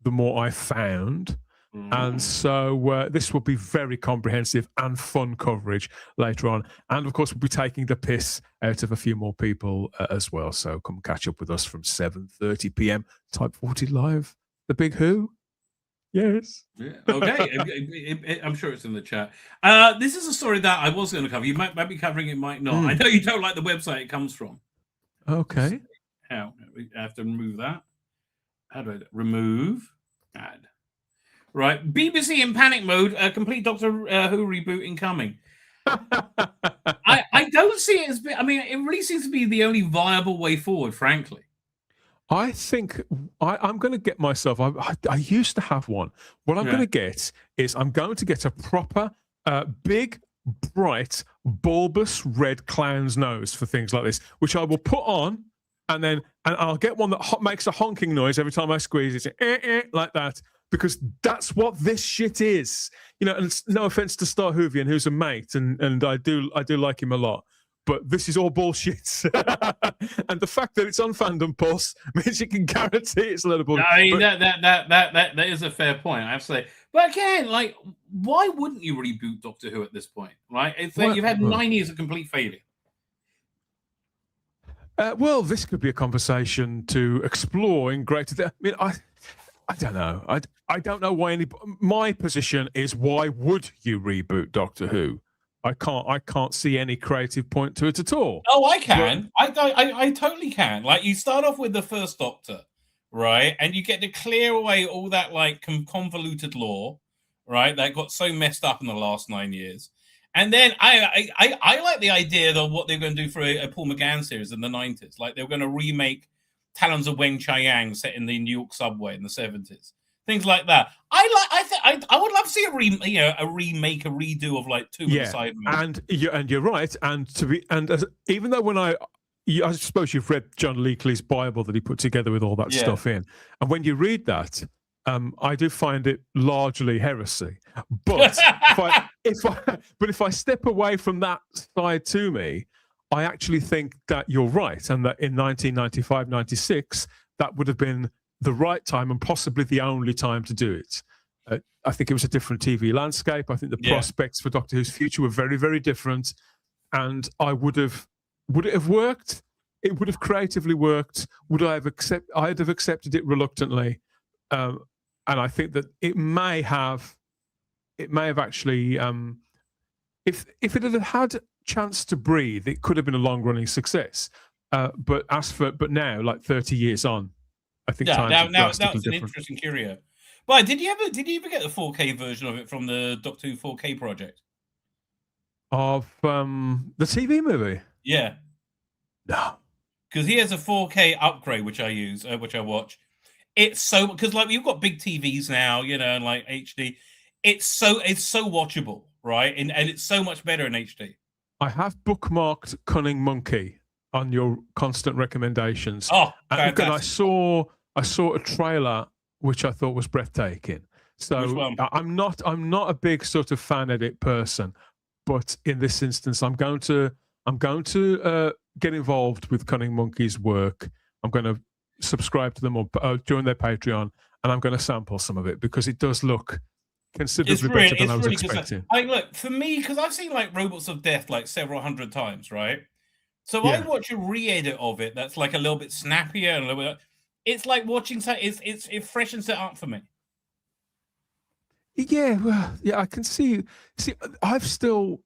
the more I found. And so this will be very comprehensive and fun coverage later on. And of course, we'll be taking the piss out of a few more people as well. So come catch up with us from 7:30 p.m. Type 40 Live. The Big Who? Yes. Yeah. Okay. I'm sure it's in the chat. This is a story that I was going to cover. You might be covering it, might not. I know you don't like the website it comes from. Okay. How? We have to remove that. how do I remove ad? Right, BBC in panic mode. Complete Doctor Who reboot incoming. I don't see it as. I mean, it really seems to be the only viable way forward, frankly. I think I'm going to get myself. I used to have one. What I'm going to get is I'm going to get a proper, big, bright, bulbous red clown's nose for things like this, which I will put on, and I'll get one that makes a honking noise every time I squeeze it, like that, because that's what this shit is. You know, and it's no offense to Star Whovian, who's a mate, and I do like him a lot. But this is all bullshit. And the fact that it's on Fandom Pulse means you can guarantee it's a little bullshit. I mean, that is a fair point, I have to say. But again, like, why wouldn't you reboot Doctor Who at this point, right? It's like you've had 9 years of complete failure. Well, this could be a conversation to explore in greater depth. I mean, I don't know. I don't know why my position is, why would you reboot Doctor Who? I can't see any creative point to it at all. Oh, I can. I totally can. Like, you start off with the first Doctor, right? And you get to clear away all that like convoluted lore, right? That got so messed up in the last 9 years. And then I like the idea of what they're going to do for a Paul McGann series in the 90s. Like, they're going to remake Talons of Weng Chiang set in the New York subway in the 70s. Things like that. I would love to see a remake, a redo of like Tomb of the Cybermen. And you're right. Even though I suppose you've read John Leakey's Bible that he put together with all that stuff in, and when you read that, I do find it largely heresy. But if I step away from that side to me, I actually think that you're right, and that in 1995, 96, that would have been the right time and possibly the only time to do it. I think it was a different TV landscape. I think the prospects for Doctor Who's future were very, very different. And would it have worked? It would have creatively worked. I'd have accepted it reluctantly. And I think that it may have actually, if it had had chance to breathe, it could have been a long running success. But now, like 30 years on, I think now that's an interesting curio. But did you ever get the 4K version of it from the Doctor Who 4K project? Of the TV movie? Yeah. No. Because he has a 4K upgrade, which I use, which I watch. It's so, because like you've got big TVs now, you know, and like HD. It's so watchable, right? And it's so much better in HD. I have bookmarked Cunning Monkey on your constant recommendations. Oh, and I saw a trailer which I thought was breathtaking. So I'm not a big sort of fan edit person, but in this instance, I'm going to get involved with Cunning Monkey's work. I'm going to subscribe to them or join their Patreon, and I'm going to sample some of it because it does look considerably better than I was expecting. I look, for me, because I've seen like Robots of Death like several hundred times, right? So I watch a re-edit of it that's like a little bit snappier and a little bit. It's like watching. It freshens it up for me. Yeah, well, yeah, I can see. I still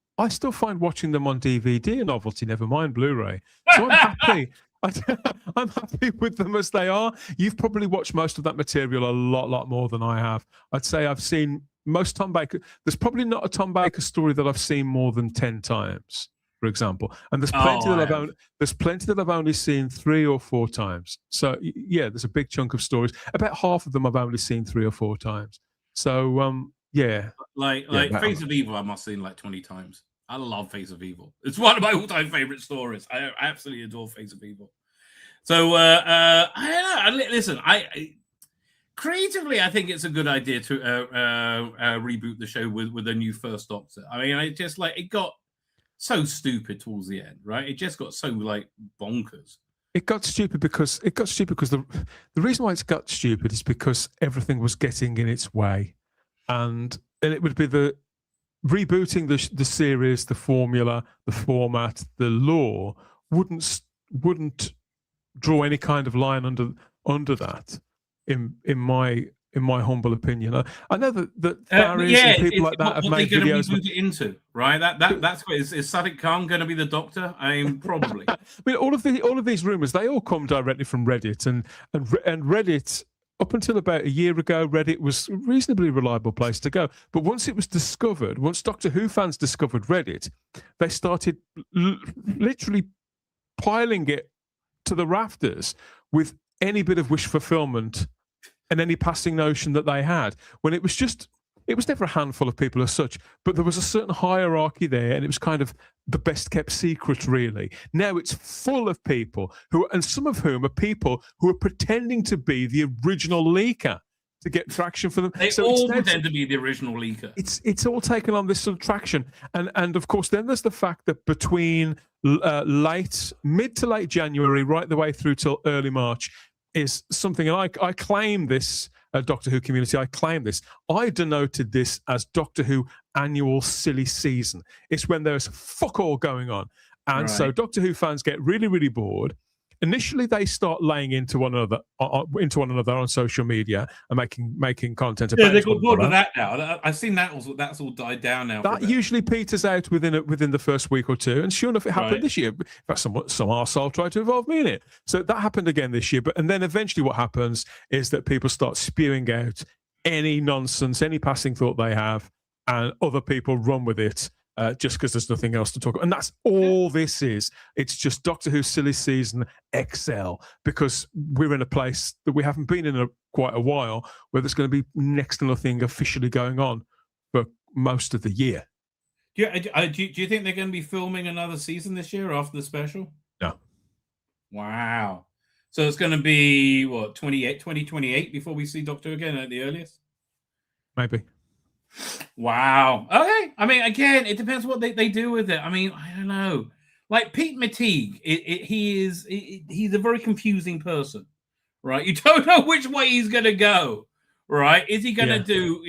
find watching them on DVD a novelty. Never mind Blu-ray. So I'm happy. I'm happy with them as they are. You've probably watched most of that material a lot more than I have. I'd say I've seen most Tom Baker. There's probably not a Tom Baker story that I've seen more than 10 times, for example. And there's plenty that I've only seen 3 or 4 times. So yeah, there's a big chunk of stories. About half of them I've only seen 3 or 4 times. So yeah. Like Face of Evil, I must have seen like 20 times. I love Face of Evil. It's one of my all-time favorite stories. I absolutely adore Face of Evil. So I don't know. Listen, creatively, I think it's a good idea to reboot the show with a new First Doctor. I mean, it got so stupid towards the end, right? It just got so like bonkers. It got stupid because the reason why it's got stupid is because everything was getting in its way, and it would be the rebooting the series, the formula, the format, the lore wouldn't draw any kind of line under that. In my humble opinion, I know that Barry's and people like that have made videos. What are they going to reboot it into, right? That's what is Sadiq Khan going to be the Doctor? I mean, probably. I mean, all of these rumors, they all come directly from Reddit, and Reddit up until about a year ago, Reddit was a reasonably reliable place to go. But once it was discovered, once Doctor Who fans discovered Reddit, they started literally piling it to the rafters with any bit of wish fulfillment and any passing notion that they had, when it was never a handful of people as such, but there was a certain hierarchy there, and it was kind of the best kept secret, really. Now it's full of people and some of whom are people who are pretending to be the original leaker to get traction for them. They all pretend to be the original leaker. It's all taken on this sort of traction, and of course, then there's the fact that between mid to late January, right the way through till early March, is something, and I claim this. Doctor Who community, I claim this. I denoted this as Doctor Who annual silly season. It's when there's fuck all going on. And so Doctor Who fans get really, really bored. Initially, they start laying into one another on social media and making content about. Yeah, they got bored of that now. I've seen that's all died down now. That usually peters out within the first week or two, and sure enough, it happened this year. In fact, some arsehole tried to involve me in it, so that happened again this year. And then eventually, what happens is that people start spewing out any nonsense, any passing thought they have, and other people run with it. Just because there's nothing else to talk about. And that's all this is. It's just Doctor Who Silly Season XL, because we're in a place that we haven't been in quite a while, where there's going to be next to nothing officially going on for most of the year. Do you think they're going to be filming another season this year after the special? No. Wow. So it's going to be, 2028 before we see Doctor again at the earliest? Maybe. Wow. Okay. I mean, again, it depends what they do with it. I mean, I don't know. Like Pete Matigue, he's a very confusing person, right? You don't know which way he's going to go, right? Is he going to do,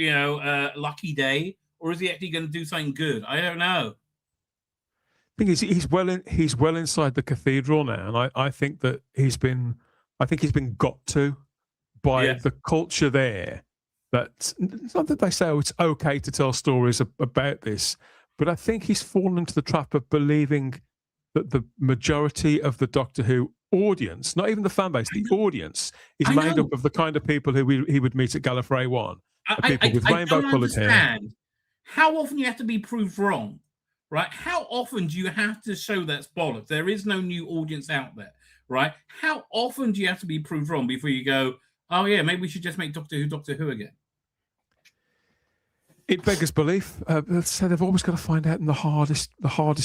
Lucky Day, or is he actually going to do something good? I don't know. Thing is, he's well inside the cathedral now, and I think that he's been got to by the culture there. That it's not that they say, it's okay to tell stories about this, but I think he's fallen into the trap of believing that the majority of the Doctor Who audience, not even the fan base, the audience is made up of the kind of people who he would meet at Gallifrey 1. People with rainbow-coloured hair. How often you have to be proved wrong, right? How often do you have to show that's bollocks? There is no new audience out there, right? How often do you have to be proved wrong before you go, oh yeah, maybe we should just make Doctor Who again? It beggars belief. So they've always got to find out in the hardest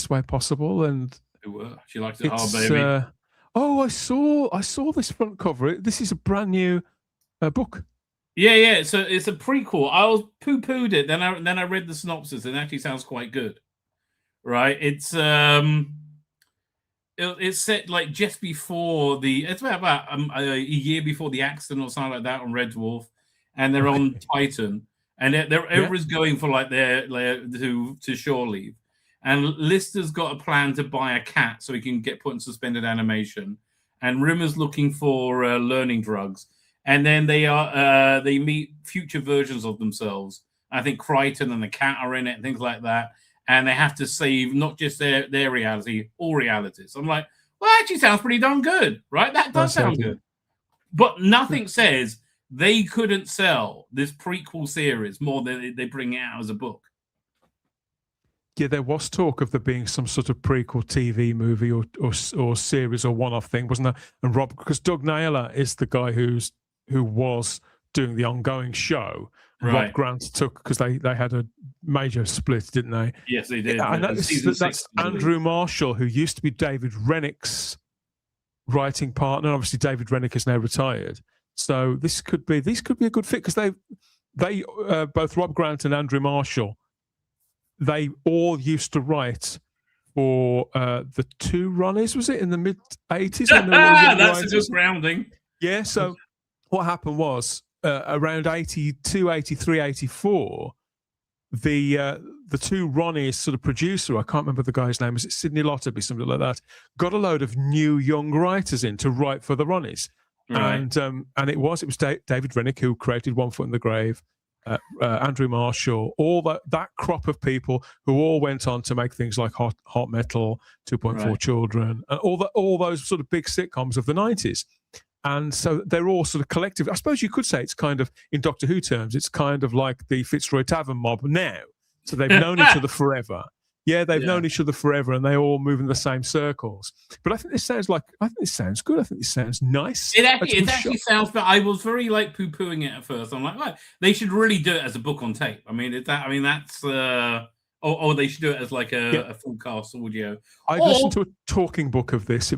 way possible. And she likes it hard, baby. I saw this front cover. This is a brand new book. Yeah. So it's a prequel. I was poo-pooed it. Then I read the synopsis, and it actually sounds quite good. Right? It's set like just before it's about a year before the accident or something like that on Red Dwarf, and they're on Titan, and everyone's going for like their to shore leave, and Lister's got a plan to buy a cat so he can get put in suspended animation, and Rimmer's looking for learning drugs, and then they meet future versions of themselves. I think Crichton and the cat are in it and things like that. And they have to save not just their reality, all realities. I'm like, well, that actually sounds pretty darn good, right? That does sound good. But nothing says they couldn't sell this prequel series more than they bring it out as a book. Yeah, there was talk of there being some sort of prequel TV movie or series or one-off thing, wasn't there? And because Doug Naylor is the guy who was doing the ongoing show. Right. Rob Grant took, because they had a major split, didn't they? Yes, they did. And that's Andrew Marshall, who used to be David Rennick's writing partner. Obviously, David Rennick is now retired, so this could be a good fit, because they both Rob Grant and Andrew Marshall, they all used to write for the two Ronnies, was it, in the mid-80s? That's a good grounding. Yeah. So what happened was, around 82, 83, 84, the two Ronnies sort of producer, I can't remember the guy's name, was it Sidney Lotterby, something like that, got a load of new young writers in to write for the Ronnies. Right. And it was David Rennick who created One Foot in the Grave, Andrew Marshall, all that crop of people who all went on to make things like Hot Metal, 2.4 Children, and all those sort of big sitcoms of the 90s. And so they're all sort of collective. I suppose you could say it's kind of, in Doctor Who terms, it's kind of like the Fitzroy Tavern mob now. So they've known each other forever. Yeah, they've known each other forever, and they all move in the same circles. But I think this sounds good. I think this sounds nice. It actually sounds. But I was very like poo-pooing it at first. I'm like, right, they should really do it as a book on tape. I mean, that's. Or they should do it as like a full cast audio. I'd listen to a talking book of this.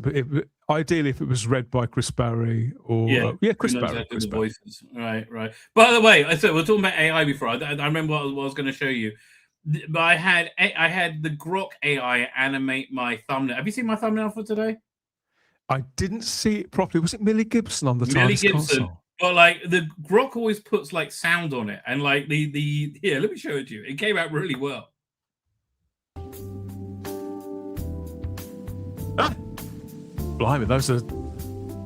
Ideally, if it was read by Chris Barry or Chris Barry. The voices. Right. By the way, so we're talking about AI before. I remember what I was going to show you. But I had the Grok AI animate my thumbnail. Have you seen my thumbnail for today? I didn't see it properly. Was it Millie Gibson on the TARDIS console? But like the Grok always puts like sound on it, and like the let me show it to you. It came out really well. Blimey, those are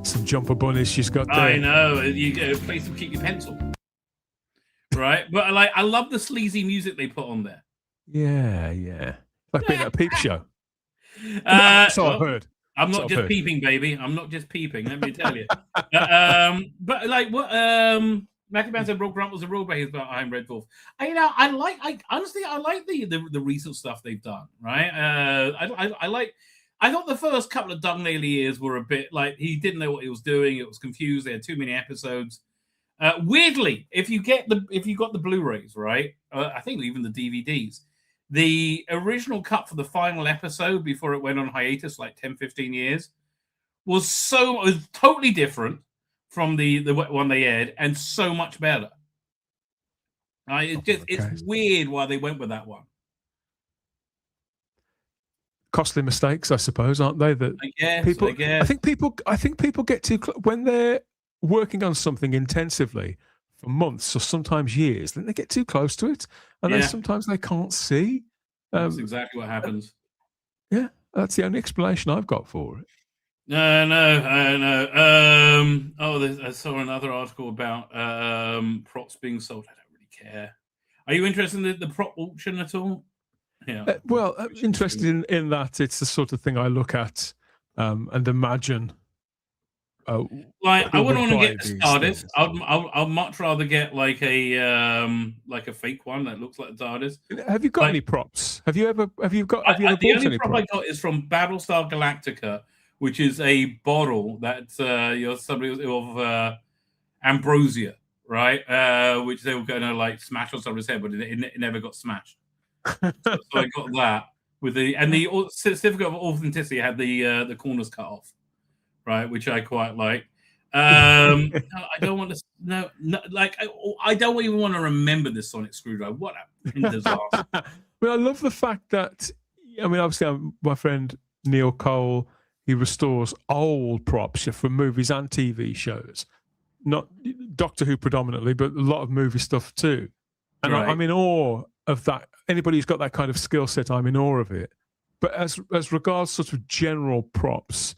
some jumper bunnies she's got there. I know. You get a place to keep your pencil. Right? But I love the sleazy music they put on there. Yeah. Like being at a peep show. So I've heard. I'm not just peeping, baby. I'm not just peeping, let me tell you. But like what Matthew Brown said, Rogue Grant was a real base behind Red Dwarf. Honestly, I like the recent stuff they've done, right? I thought the first couple of Dugnaily years were a bit like he didn't know what he was doing. It was confused. They had too many episodes. Weirdly, if you got the Blu-rays, right? I think even the DVDs, the original cut for the final episode before it went on hiatus, like 10, 15 years, was totally different from the one they aired, and so much better. It's weird why they went with that one. Costly mistakes, I suppose, aren't they? That I guess. I think people get too when they're working on something intensively for months or sometimes years. Then they get too close to it, and then sometimes they can't see. That's exactly what happens. Yeah, that's the only explanation I've got for it. No. I saw another article about props being sold. I don't really care. Are you interested in the prop auction at all? Yeah. Well, I'm interested in that. It's the sort of thing I look at and imagine. I wouldn't want to get the TARDIS. I'd much rather get like a fake one that looks like the TARDIS. Have you got any props? Have you ever bought any props? The only prop I got is from Battlestar Galactica, which is a bottle that somebody of ambrosia, right? Which they were going to like smash on somebody's head, but it never got smashed. So I got that with the certificate of authenticity had the corners cut off, right, which I quite like. I don't want to I don't even want to remember this sonic screwdriver. What a disaster! Well, I love the fact that obviously my friend Neil Cole, he restores old props for movies and TV shows, not Doctor Who predominantly, but a lot of movie stuff too. And I'm in awe of that. Anybody who's got that kind of skill set, I'm in awe of it. But as regards sort of general props,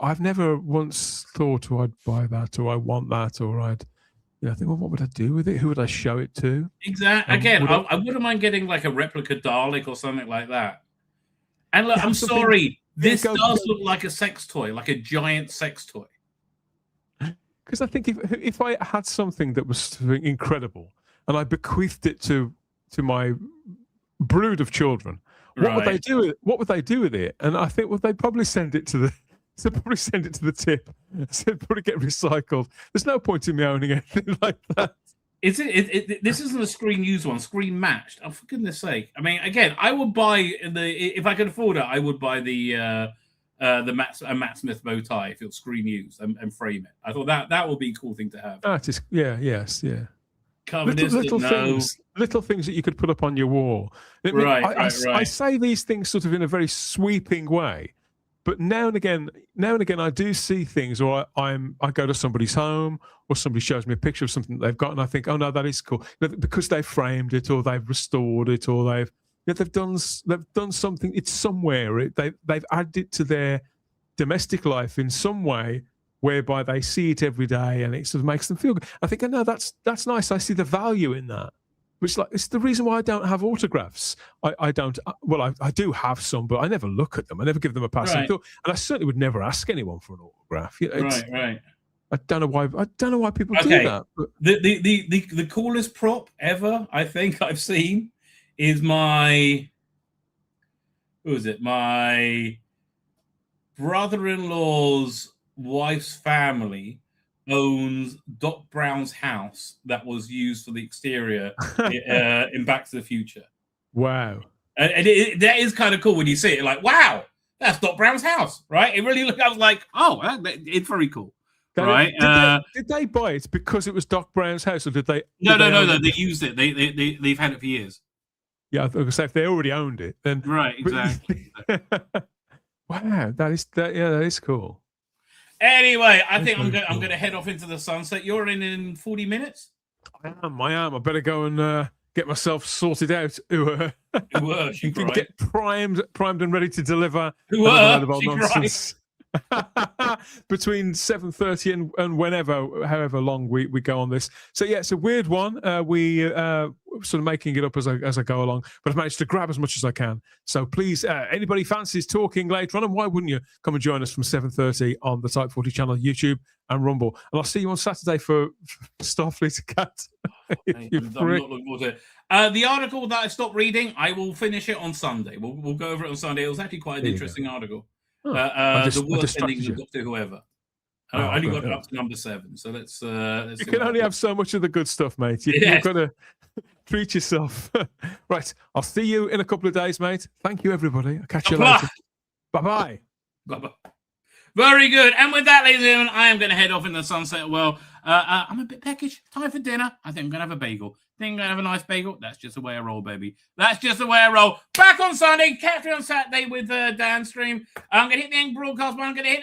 I've never once thought, I'd buy that, or I want that, or I think, well, what would I do with it? Who would I show it to? Exactly. Again, I wouldn't mind getting like a replica Dalek or something like that. And look, I'm sorry, this does look like a sex toy, like a giant sex toy. Because I think if I had something that was incredible and I bequeathed it to my brood of children, what would they do with it? What would they do with it? And I think, well, they'd probably send it to the tip. So it'd probably get recycled. There's no point in me owning anything like that. This isn't a screen used one, screen matched. Oh, for goodness sake! I mean, again, I would buy if I could afford it. I would buy the Matt Smith bow tie if it was screen used and frame it. I thought that would be a cool thing to have. Little things that you could put up on your wall. I say these things sort of in a very sweeping way, but now and again I do see things, or I go to somebody's home, or somebody shows me a picture of something that they've got, and I think, oh no, that is cool, because they've framed it, or they've restored it, or they've done something. It's somewhere. They've added it to their domestic life in some way, whereby they see it every day, and it sort of makes them feel good. I think, oh, no, that's nice. I see the value in that. Which, it's the reason why I don't have autographs. I don't. Well, I do have some, but I never look at them. I never give them a passing thought, and I certainly would never ask anyone for an autograph. Right. I don't know why people do that. But... The coolest prop ever I think I've seen is my brother-in-law's wife's family owns Doc Brown's house that was used for the exterior in Back to the Future. Wow. And that is kind of cool when you see it. Like, wow, that's Doc Brown's house, right? It really looked. I was like, oh, it's very cool, right? Did they buy it because it was Doc Brown's house, or did they? No. They used it. They've had it for years. Yeah, I was going to say if they already owned it, then right, exactly. Wow, that is cool. Anyway, I think I'm going to head off into the sunset. You're in 40 minutes. I am. I better go and get myself sorted out. Get primed and ready to deliver. Nonsense. Between 7:30 and however long we go on this. So yeah, it's a weird one. We sort of making it up as I go along, but I've managed to grab as much as I can. So please, anybody fancies talking later on, and why wouldn't you come and join us from 7:30 on the Type 40 channel, YouTube and Rumble. And I'll see you on Saturday for Starfleet Cat. I'm not looking forward to it. The article that I stopped reading, I will finish it on Sunday. We'll go over it on Sunday. It was actually quite an interesting article. The worst endings of Doctor Whoever. I only got up to number 7, so let's you can only have so much of the good stuff, mate. You've got to treat yourself. Right, I'll see you in a couple of days, mate. Thank you, everybody. I'll catch you later. Bye-bye. Bye-bye. Very good. And with that, ladies and gentlemen, I am going to head off in the sunset. Well, I'm a bit peckish. Time for dinner. I think I'm going to have a bagel. Think I'm going to have a nice bagel. That's just the way I roll, baby. That's just the way I roll. Back on Sunday. Catch me on Saturday with Dan Stream. I'm going to hit the end broadcast, but I'm going to hit